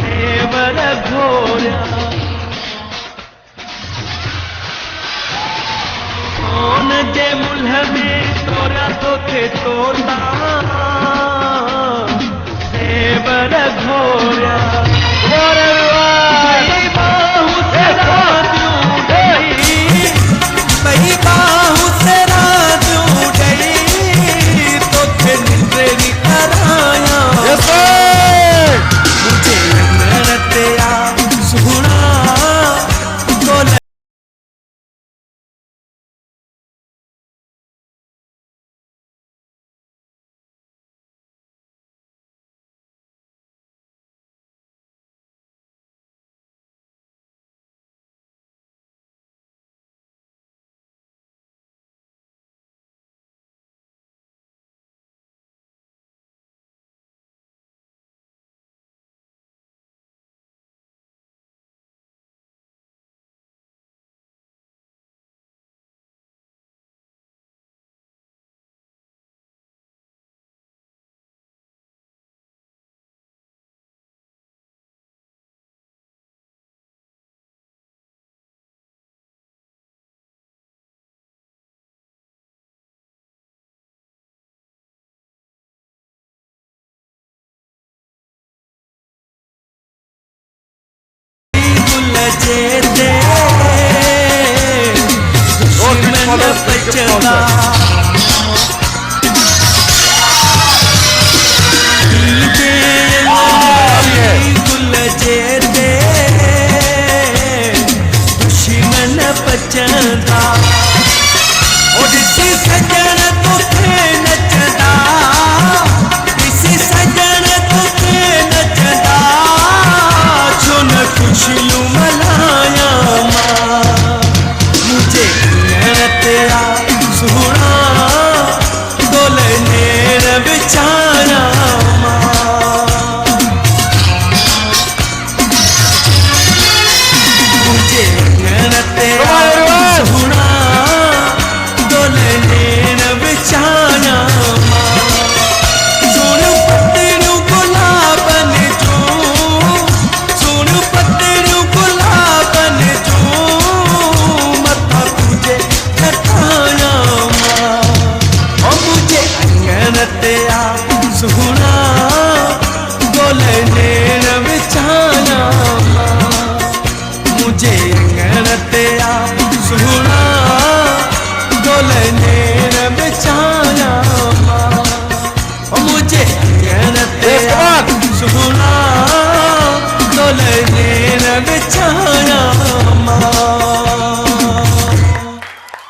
Speaker 1: देवर घोरा कौन जे मुल्ह में तोरा तो के तोता देवर घोरा।
Speaker 2: followers, free gift voucher.
Speaker 1: दुश्मन पचंदा और इसी सजन तो थे नचदा, इसी सजन तो थे नचदा, जो न खुशियों मलाया माँ, मुझे तेरा सुना डोलने न बिचारा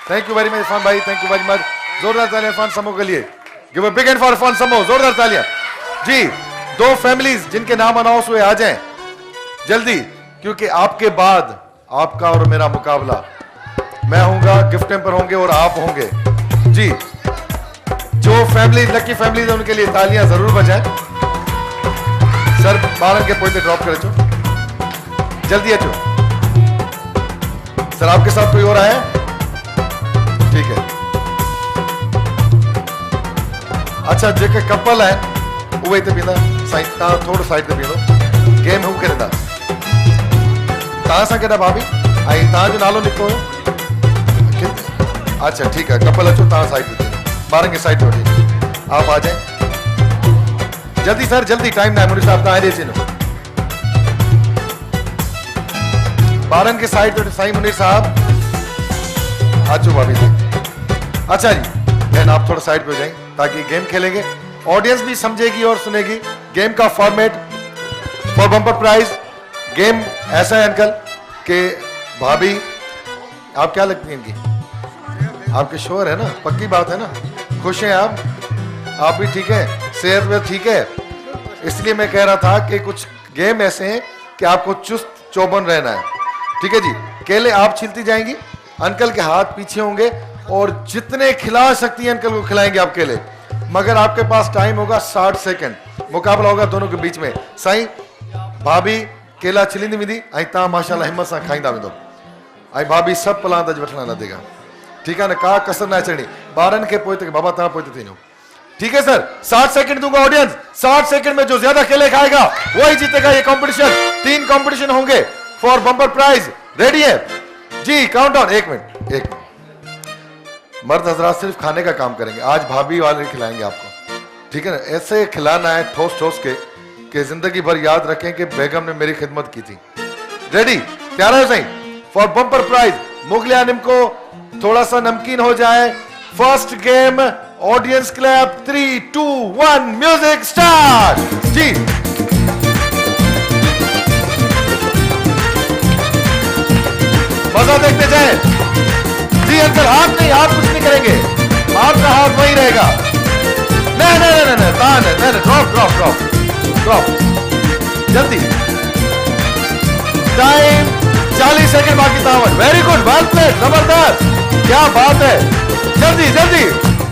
Speaker 2: thank you very much Irfan भाई, थैंक यू वेरी मच। जोरदार तालियां इरफान समो के लिए। Give a big hand for Irfan समो, जोरदार तालियां। जी, दो फैमिलीज जिनके नाम अनाउंस हुए आ जाएं जल्दी, क्योंकि आपके बाद आपका और मेरा मुकाबला, मैं होऊंगा, गिफ्ट टेम्पर होंगे और आप होंगे। जी, जो फैमिलीज लकी फैमिलीज है उनके लिए तालियां जरूर बजाएं। सर बारन के पॉइंट ड्रॉप करे चो, जल्दी अचो। सर आपके साथ कोई और आया? ठीक है। अच्छा, जेके कपल है उहे ते बींदा साइड ता थोड़ो साइड ते बींदो। गेम हू करेंदा ता सा केड़ा भाभी आई ता जो नालो निको हो। अच्छा ठीक है, कपल अचो ता साइड ते बारन के साइड पे आप आ जाए जल्दी सर, जल्दी, टाइम ना है। मुझे साहब ता चीनो बारन के साइड पे साईं मुनीर साहब आजो भाभी जी। अच्छा जी, बहन आप थोड़ा साइड पे हो जाएं ताकि गेम खेलेंगे, ऑडियंस भी समझेगी और सुनेगी। गेम का format for bumper prize, game ऐसा है अंकल कि भाभी आप क्या लगती हैं इनकी? आपके शोर है ना, पक्की बात है ना, खुश हैं आप भी ठीक है, सेहत में ठीक है। इसलिए मैं कह रहा था कि कुछ गेम ऐसे हैं कि आपको चुस्त चौबन रहना है। ठीक है जी, केले आप छिलती जाएंगी, अंकल के हाथ पीछे होंगे और जितने खिला सकती हैं अंकल को खिलाएंगे आप केले, मगर आपके पास टाइम होगा 60 सेकंड। मुकाबला होगा दोनों के बीच में। साईं भाभी केला छिलींदी वेंदी ऐं तव्हां माशाल्लाह हिम्मत सां खाईंदा वेंदो ऐं भाभी सब पलांद अॼु वठणु न देगा। ठीक है ना, का कसर ना अचणी। ॿारनि खे पोइ ते बाबा तव्हां पोइ ते थींदो। ठीक है सर, 60 सेकंड दूंगा ऑडियंस, 60 सेकंड में जो ज्यादा केले खाएगा वही जीतेगा ये कंपटीशन। 3 कंपटीशन होंगे फॉर बम्पर प्राइज। रेडी है जी? Countdown, 1 minute, 1 minute. मर्द हजरात सिर्फ खाने का काम करेंगे, आज भाभी वाले खिलाएंगे आपको। ठीक है ना, ऐसे खिलाना है ठोस ठोस के कि जिंदगी भर याद रखें कि बेगम ने मेरी खिदमत की थी। रेडी? तैयार है सही? For bumper prize Mughlia Nimco थोड़ा सा नमकीन हो जाए। First game, audience clap, 3, 2, 1, music start. जी मजा देखते जाए। जी अंकल, हाथ नहीं, आप कुछ नहीं करेंगे, आपका हाथ वही रहेगा। नहीं नहीं नहीं नहीं नहीं, ड्रॉप ड्रॉप ड्रॉप ड्रॉप। जल्दी, टाइम 40 सेकंड बाकी था। वेरी गुड, वेल प्लेड, जबरदस्त, क्या बात है। जल्दी जल्दी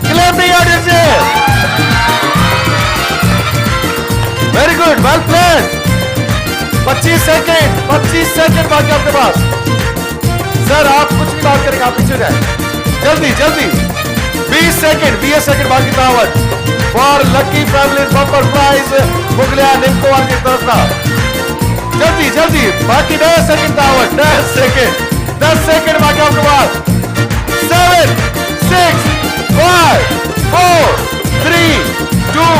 Speaker 2: क्लैपिंग ऑडियंस है। Very good, well played. 25 second बाकी आपके पास। सर आप कुछ भी बात करेंगे, आप पीछे जाए। जल्दी जल्दी, 20 सेकंड बाकी था। For lucky family bumper prize Mughlia Nimco वाली की तरफ था। जल्दी जल्दी, बाकी 10 सेकंड था। 10 सेकंड बाकी आपके पास। 7, 6, 5, 4, 3, 2,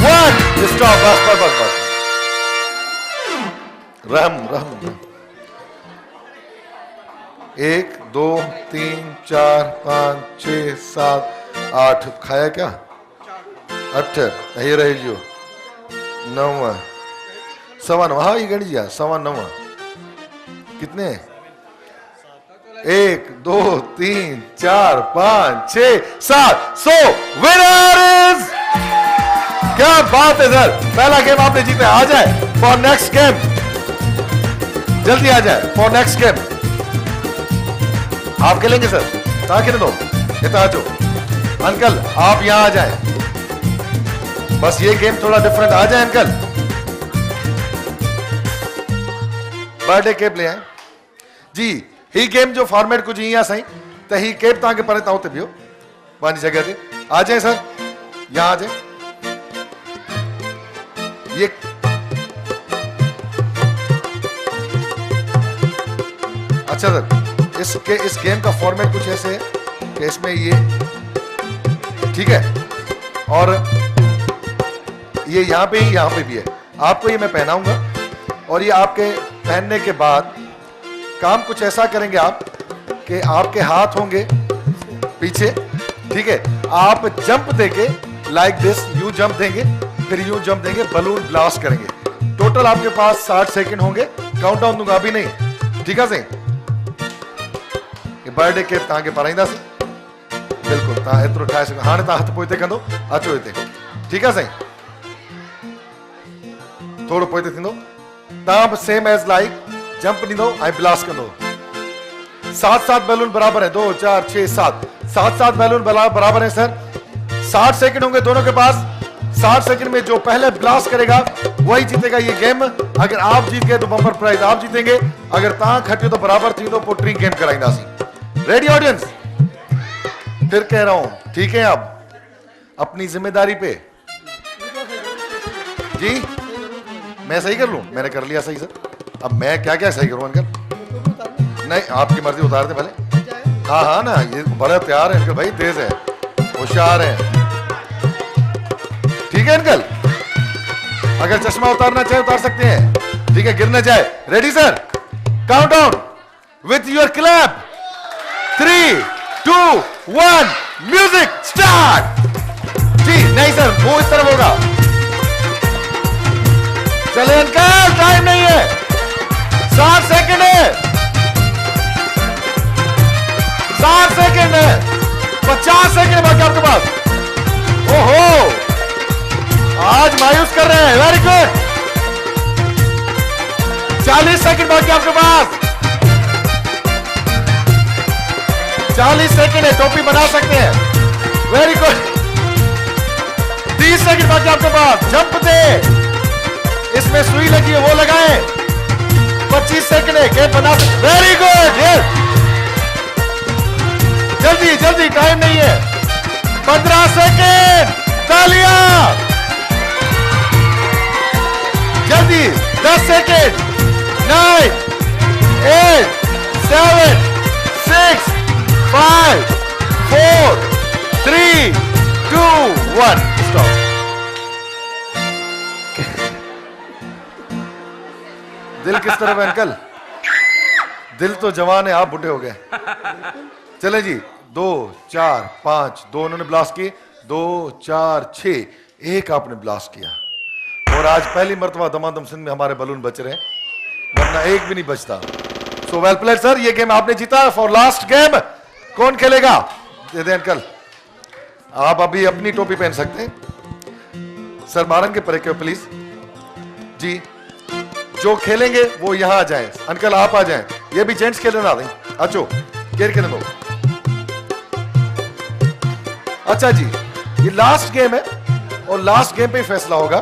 Speaker 2: 1 स्टॉप। बस रहम रहम। 1 2 3 4 5 6 7 8 खाया क्या 8 ये रहे जो 9 9.25 हाँ ये गण दिया 9.25 कितने 1 2 3 4 5 6 7 सो विनर इज क्या बात है सर पहला गेम आपने जीते आ जाए फॉर नेक्स्ट गेम जल्दी आ जाए फॉर नेक्स्ट गेम आप खेलेंगे सर ताकि दो इतना जो अंकल आप यहां आ जाए बस ये गेम थोड़ा डिफरेंट आ जाए अंकल बर्थडे केप ले आए जी ही गेम जो फॉर्मेट कुछ ही सही तो ही केप तक पर उते बियो पंहिंजी जगह ते आ जाए सर यहां आ जाए ये अच्छा सर इस गेम का फॉर्मेट कुछ ऐसे है कि इसमें ये ठीक है और ये यहां पे भी है आपको ये मैं पहनाऊंगा और ये आपके पहनने के बाद काम कुछ ऐसा करेंगे आप कि आपके हाथ होंगे पीछे ठीक है आप जंप देके लाइक दिस यू जंप देंगे फिर यू जंप देंगे बलून ब्लास्ट करेंगे टोटल आपके पास 60 सेकंड होंगे काउंटडाउन दूंगा अभी नहीं ठीक है सही बर्थडे केक तव्हांखे पाराईंदासीं बिल्कुलु तव्हां एतिरो ठाहे सघो हाणे तव्हां हथु पोइते कंदो अचो हिते ठीकु आहे साईं थोरो पोइते थींदो तव्हां बि सेम एज लाइक जंप ॾींदो ऐं ब्लास्ट कंदो 7 बैलून बराबर है 2 4 6 7 बैलून बराबर है सर 60 सेकंड होंगे दोनों के पास 60 सेकंड में जो पहले ब्लास्ट करेगा वही जीतेगा ये गेम अगर आप जीत गए तो बम्पर प्राइज आप जीतेंगे अगर तव्हां खटियो तो बराबर थी तो पोइ टी गेम कराईंदासीं रेडी ऑडियंस फिर कह रहा हूं ठीक है आप अपनी जिम्मेदारी पे जी मैं सही कर लूं मैंने कर लिया सही सर अब मैं क्या क्या सही करूं अंकल नहीं आपकी मर्जी उतार दे पहले हाँ हाँ ना ये बड़ा तैयार है अंकल भाई तेज है होशियार है ठीक है अंकल अगर चश्मा उतारना चाहे उतार सकते हैं ठीक है गिर न जाए ready sir countdown with your clap 3 2 1 music start जी नहीं सर वो इस तरफ होगा चले अंकल टाइम नहीं है 60 सेकंड है 60 सेकंड है 50 सेकंड बाकी आपके पास ओहो आज मायूस कर रहे हैं वेरी गुड 40 सेकंड बाकी आपके पास 40 सेकंड है टोपी बना सकते हैं वेरी गुड 30 सेकंड बाकी आपके पास जंप दे इसमें सुई लगी है वो लगाएं 25 सेकंड है गेम बना सकते वेरी गुड जल्दी जल्दी टाइम नहीं है 15 सेकंड तालियां जल्दी 10 सेकंड 9 8 7 6 5 4 3 2 1 स्टॉप दिल किस तरफ है अंकल दिल तो जवान है आप बुढ़े हो गए चले जी 2 4 5 2 उन्होंने ब्लास्ट किए 2 4 6 एक आपने ब्लास्ट किया और आज पहली मर्तबा दमादम सिंध में हमारे बलून बच रहे हैं वरना एक भी नहीं बचता सो वेल प्लेड सर ये गेम आपने जीता फॉर लास्ट गेम कौन खेलेगा दे दे अंकल आप अभी अपनी टोपी पहन सकते हैं सर मारन के परे क्यों प्लीज जी जो खेलेंगे वो यहां आ जाएं अंकल आप आ जाएं ये भी जेंट्स खेलने ना दें अच्छो केर खेलने दो अच्छा जी ये लास्ट गेम है और लास्ट गेम पे ही फैसला होगा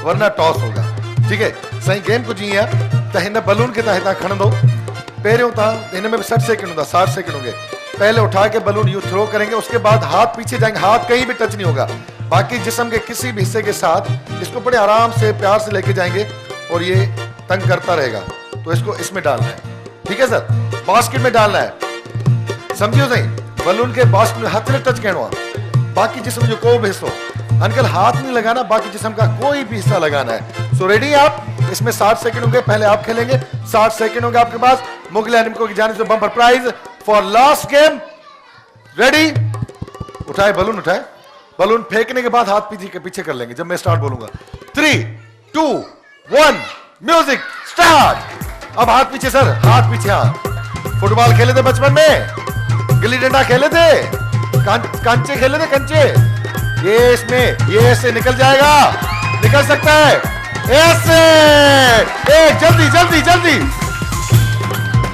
Speaker 2: वरना टॉस होगा ठीक है सही गेम कुछ ही है तो इन बलून के तहत खणंदो पहिरियों था इन में 60 सेकंड होता 60 सेकंड होंगे पहले उठा के बलून यू थ्रो करेंगे उसके बाद हाथ पीछे जाएंगे हाथ कहीं भी टच नहीं होगा बाकी जिस्म के किसी भी हिस्से के साथ इसको बड़े आराम से प्यार से लेके जाएंगे और ये तंग करता रहेगा तो इसको इसमें डालना है ठीक है सर बास्केट में डालना है समझियो सही बलून के बास्केट में हाथ में टच कहना बाकी जिस्म जो कोई भी हिस्सो अंकल हाथ नहीं लगाना बाकी जिस्म का कोई भी हिस्सा लगाना है सो रेडी आप इसमें 60 सेकंड होंगे पहले आप खेलेंगे 60 सेकंड होंगे आपके पास मुगल एनिमको की जानिब से bumper prize for last game. Ready? उठाए बलून, उठाए बलून। फेंकने के बाद हाथ पीछे के पीछे कर लेंगे जब मैं स्टार्ट बोलूंगा। 3, 2, 1 म्यूजिक स्टार्ट। अब हाथ पीछे सर, हाथ पीछे। हाँ, फुटबॉल खेले थे बचपन में, गिल्ली डंडा खेले थे, कंचे खेले थे, कंचे। ये इसमें, ये ऐसे निकल जाएगा, निकल सकता है ऐसे। जल्दी जल्दी जल्दी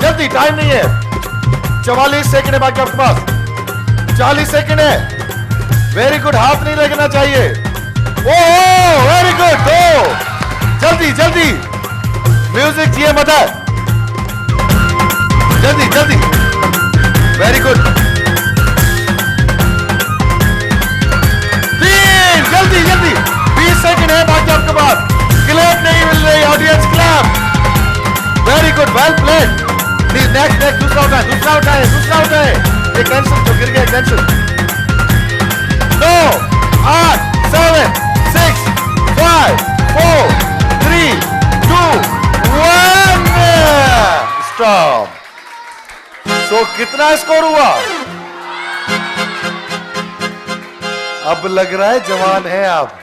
Speaker 2: जल्दी, टाइम नहीं है। 44 सेकंड है बाकी आपके पास। 40 सेकंड है। वेरी गुड, हाथ नहीं लगना चाहिए। Oh very good. तो जल्दी जल्दी म्यूजिक चाहिए मदद, जल्दी जल्दी। Very good. 3, जल्दी जल्दी। 20 सेकंड है बाकी आपके पास। क्लैप नहीं मिल रही, audience clap. Very good, well played. Next next, दूसरा उठाए, दूसरा उठाए, दूसरा उठाए। ये कैंसिल, जो गिर गया कैंसिल। 9, 8, 7, 6, 5, 4, 3, 2, 1 स्टॉप। तो कितना स्कोर हुआ? अब लग रहा है जवान है आप।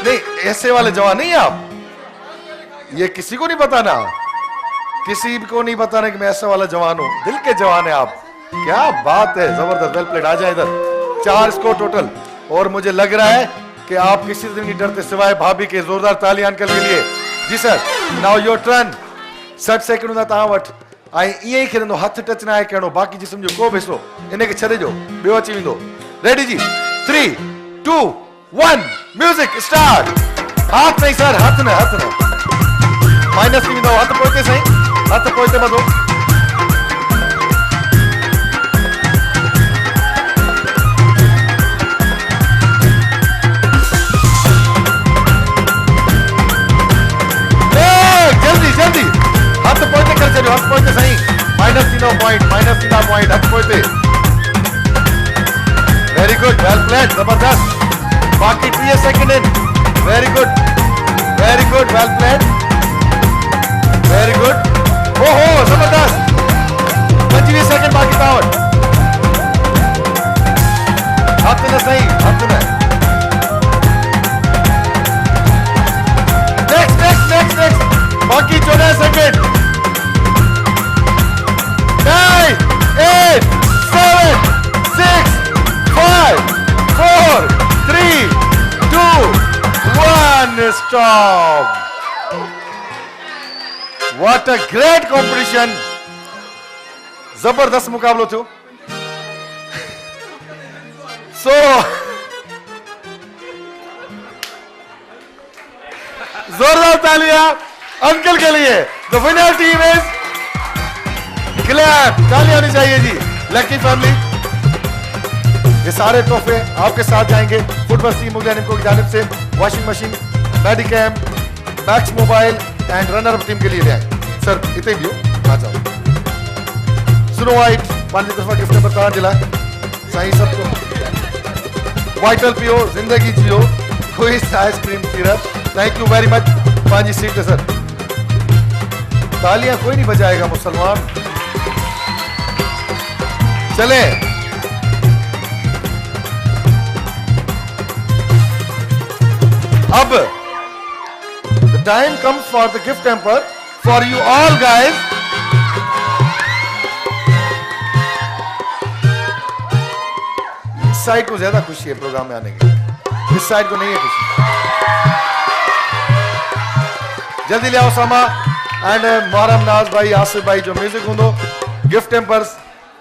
Speaker 2: नहीं, ऐसे वाले जवान नहीं आप। ये किसी को नहीं बताना, किसी को नहीं बताना कि मैं ऐसा वाला जवान हूं। दिल के जवान है आप। क्या बात है, जबरदस्त, वेल प्लेड। आ जाए इधर। 4 स्कोर टोटल। और मुझे लग रहा है कि आप किसी से नहीं डरते सिवाय भाभी के। जोरदार ताली अंकल के लिए। जी sir, now your turn. 60 second होता तव्हां वटि। ऐं ईअं ई खेॾंदो, हथ टच न आहे करिणो। बाक़ी जिस्म जो को बि हिसो इनखे छॾे ॾियो, ॿियो अची वेंदो। रेडी जी? 3, 2, 1 म्यूजिक स्टार्ट। हाथ नहीं सर, हथ न, हथ न। माइनस थी वेंदो, हथ पोइते साईं, हथ पोइते ॿधो। जल्दी जल्दी हथ पोइते कर छॾियो, हथ पोइते साईं। माइनस थींदो पॉइंट, माइनस थींदा पॉइंट, हथ पोइते। वेरी गुड, वेल प्लेड, जबरदस्त। बाकी 30 second in. Very good, very good, well played, very good. ओहो जबरदस्त। 25 सेकंड बाकी पावर। हथ न सही, हथ न। Next next next next. बाकी 14 second. 9, 8, 7, 6, 5, 4, 3, 2, 1 stop. What a great competition. जबरदस्त मुकाबलो थियो। So जोरदार तालियां अंकल के लिए। The winner team is clap. तालियां होनी चाहिए जी। लकी फैमिली, ये सारे तोहफे आपके साथ जाएंगे फुटबॉल टीम मुगलिया निमको की जानिब से। Washing machine, मेडिकैम, max mobile and runner up team के लिए ले आए। सर इतने भी हो आ जाओ। स्नो वाइट पांच दफा गिफ्ट नंबर 3 जिला साईं सबको। वाइटल पियो, जिंदगी जियो, कोई ice cream syrup. Thank you very much. 5 seat है सर। तालियां कोई नहीं बजाएगा मुसलमान। चले अब the time comes for the gift hamper for you all guys. इस साइड को ज्यादा खुशी है प्रोग्राम में आने की, इस साइड को नहीं है खुशी। जल्दी ले आओ सामा एंड मोहरम नाज भाई, आसिफ भाई जो म्यूजिक हूंदो। गिफ्ट हैम्पर्स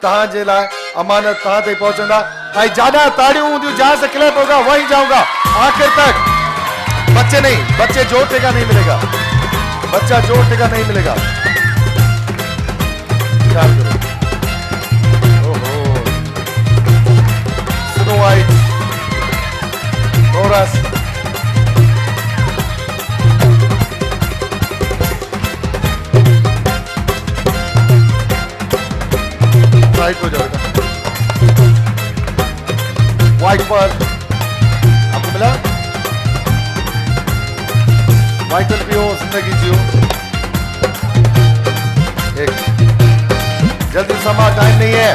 Speaker 2: तहां जे लाइ अमानत तहां ते पहुंचंदा। ऐं जादा ताड़ियूं हूंदियूं, जहां से क्लैप होगा वहीं जाऊंगा आखिर तक। बच्चे नहीं, बच्चे जोर टेका नहीं मिलेगा, बच्चा जोर टेका नहीं मिलेगा। ख्याल करो। ओहो स्नो वाइट, नोरस, राइट हो जाएगा। व्हाइट पर आपको मिला। वाइटल पियो, जिंदगी जियो। एक जल्दी समा, टाइम नहीं है।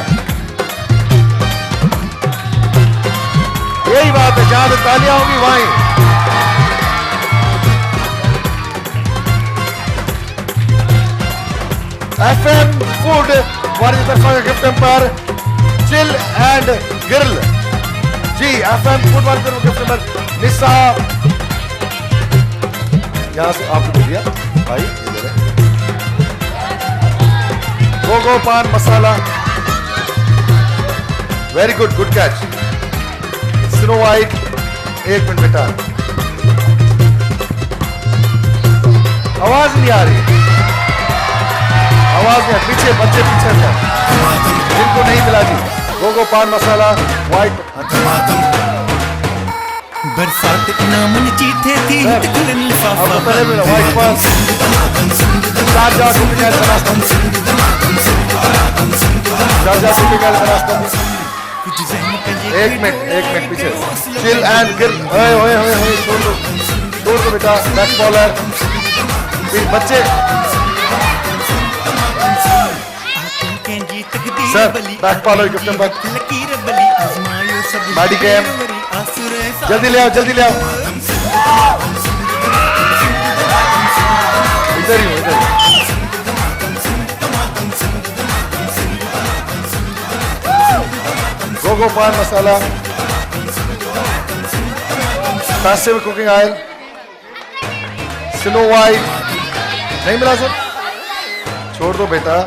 Speaker 2: यही बात है, जहां तालियां होंगी वहीं। FM फूड वाली तरफ का गिफ्ट नंबर चिल एंड गिरल। जी FM फूड वाली तरफ गिफ्ट नंबर निशा, यहां से आपको दिया भाई, इधर है गोगो पान masala, very good, good catch. Snow white, 1 minute बेटा, आवाज नहीं आ रही, आवाज नहीं, पीछे बच्चे पीछे हैं जिनको नहीं मिला जी। गोगो पान मसाला वाइट,
Speaker 1: बरसात नामन जीते थी तिकलन लिफाफा
Speaker 2: आपको पहले मिला वाइट पान, शारजा टूपिकल रास्ता, शारजा टूपिकल रास्ता।
Speaker 1: कुछ ज़हन पे
Speaker 2: 1 मिनट पीछे, चिल एंड गिर, ओए ओए ओए ओए, छोड़ दो बेटा, बैक बॉलर, फिर बच्चे sir, back bowler gift number,
Speaker 1: लकीर बली आजमायो सब
Speaker 2: बॉडी कैम, जल्दी ले आओ, जल्दी ले आओ, इधर ही हो, इधर ही। गोगो पान masala, passive cooking oil, snow white, नहीं मिला सर, छोड़ दो बेटा,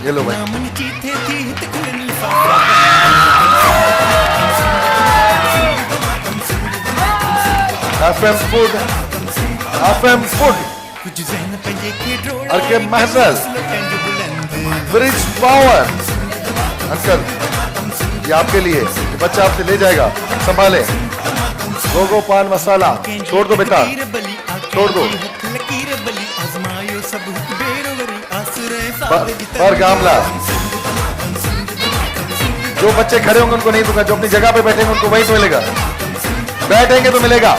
Speaker 2: ये लो भाई।
Speaker 1: नामन जीते थी तिकलन लिफाफा
Speaker 2: FM फूड, FM फूड,
Speaker 1: कुछ ज़हन पे के ड्रोड़ा
Speaker 2: और के महजल ब्रिज पावर। अंकल ये आपके लिए, ये बच्चा आपसे ले जाएगा, संभाले। गोगो पान मसाला, छोड़ दो बेटा, छोड़ दो। पर गामला, जो बच्चे खड़े होंगे उनको नहीं दूंगा, जो अपनी जगह पे बैठेंगे उनको वहीं तो मिलेगा, बैठेंगे तो मिलेगा।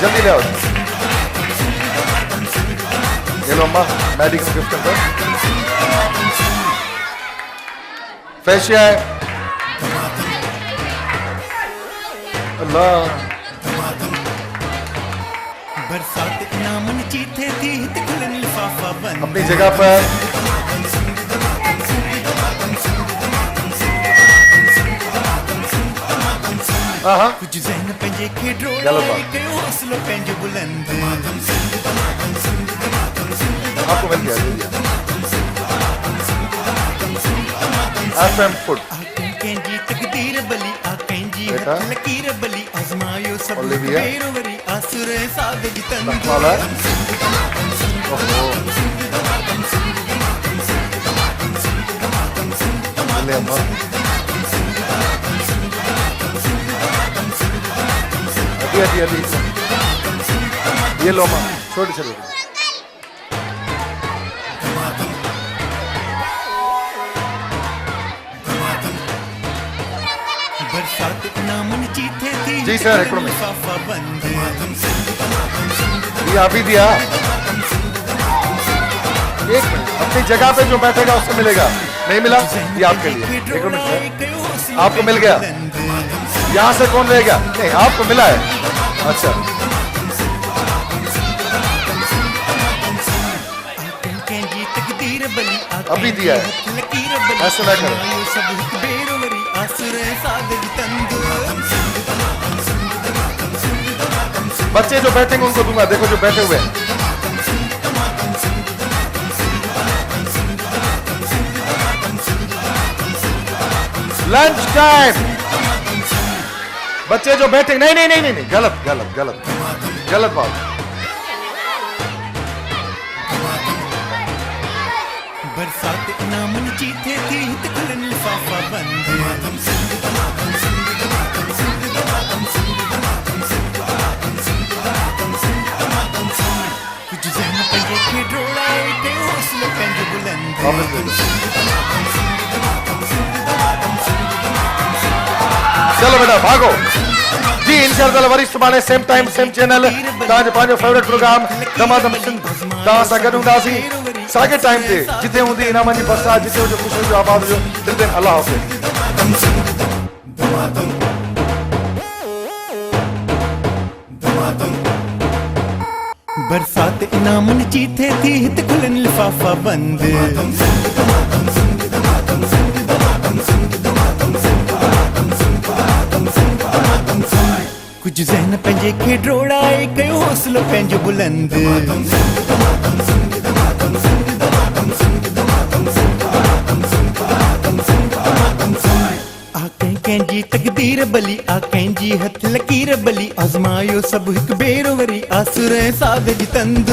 Speaker 2: जल्दी ले आओ, ये लो अम्मा, मेडिकल गिफ्ट नंबर, फेशिया है, अल्लाह।
Speaker 1: बरसात नामन जीते थी तिकलन लिफाफा बंद
Speaker 2: अपनी जगह पर
Speaker 1: कुछ ज़हन पे के ड्रोड़ा
Speaker 2: गलत बात,
Speaker 1: के हौसलों पे जो बुलंद
Speaker 2: आपको मिल गया, दे दिया। FM फूड,
Speaker 1: जी तकदीर बली आकें जी
Speaker 2: बेटा,
Speaker 1: लकीर बली आजमायो सब
Speaker 2: ओलिविया,
Speaker 1: बेरोवरी आसुरे सादग तंद
Speaker 2: रखवाला, ओहो, ले अम्मा, अभी ये लो अम्मा, छोटी छोटी।
Speaker 1: बरसात नामन जीते थी
Speaker 2: जी सर, एक मिनट,
Speaker 1: लिफाफा बंद
Speaker 2: ये आप ही दिया। एक मिनट, अपनी जगह पे जो बैठेगा उससे मिलेगा, नहीं मिला ये आपके लिए। एक मिनट सर, आपको मिल गया, यहां से कौन रहेगा? नहीं, आपको मिला है, अच्छा। अभी दिया है, ऐसे ना करें। बच्चे जो बैठेंगे उनको दूंगा, देखो जो बैठे हुए हैं। लंच टाइम, बच्चे जो बैठे, नहीं नहीं नहीं नहीं, गलत गलत गलत गलत बात।
Speaker 1: बरसात नामन जीते थी तिकलन लिफाफा बंद कुछ ज़हन पे के ड्रोड़ा के हौसलों पे जो बुलंद
Speaker 2: चलो बेटा भागो जी। इंशाअल्लाह वरी सुभाणे सेम टाइम सेम चैनल तव्हांजो पंहिंजो फेवरेट प्रोग्राम दमादम सिंध तव्हां सां गॾु हूंदासीं। सागे टाइम ते जिथे हूंदी इनामनि जी बरसात, जिथे हुजो ख़ुशि हुजो आबाद हुजो। दिल दिन अल्लाह हाफ़िज़।
Speaker 1: बरसात इनामन जी थे थी हित खुलन लिफाफा बंद। कुछ ज़हन पंहिंजे खे ड्रोड़ाए कयो हौसलो पंहिंजो बुलंद। आ कंहिंजी तकदीर बली, आ कंहिंजी हथ लकीर बली, आज़मायो सभु हिकु भेरो वरी आसुर ऐं साग जी तंद।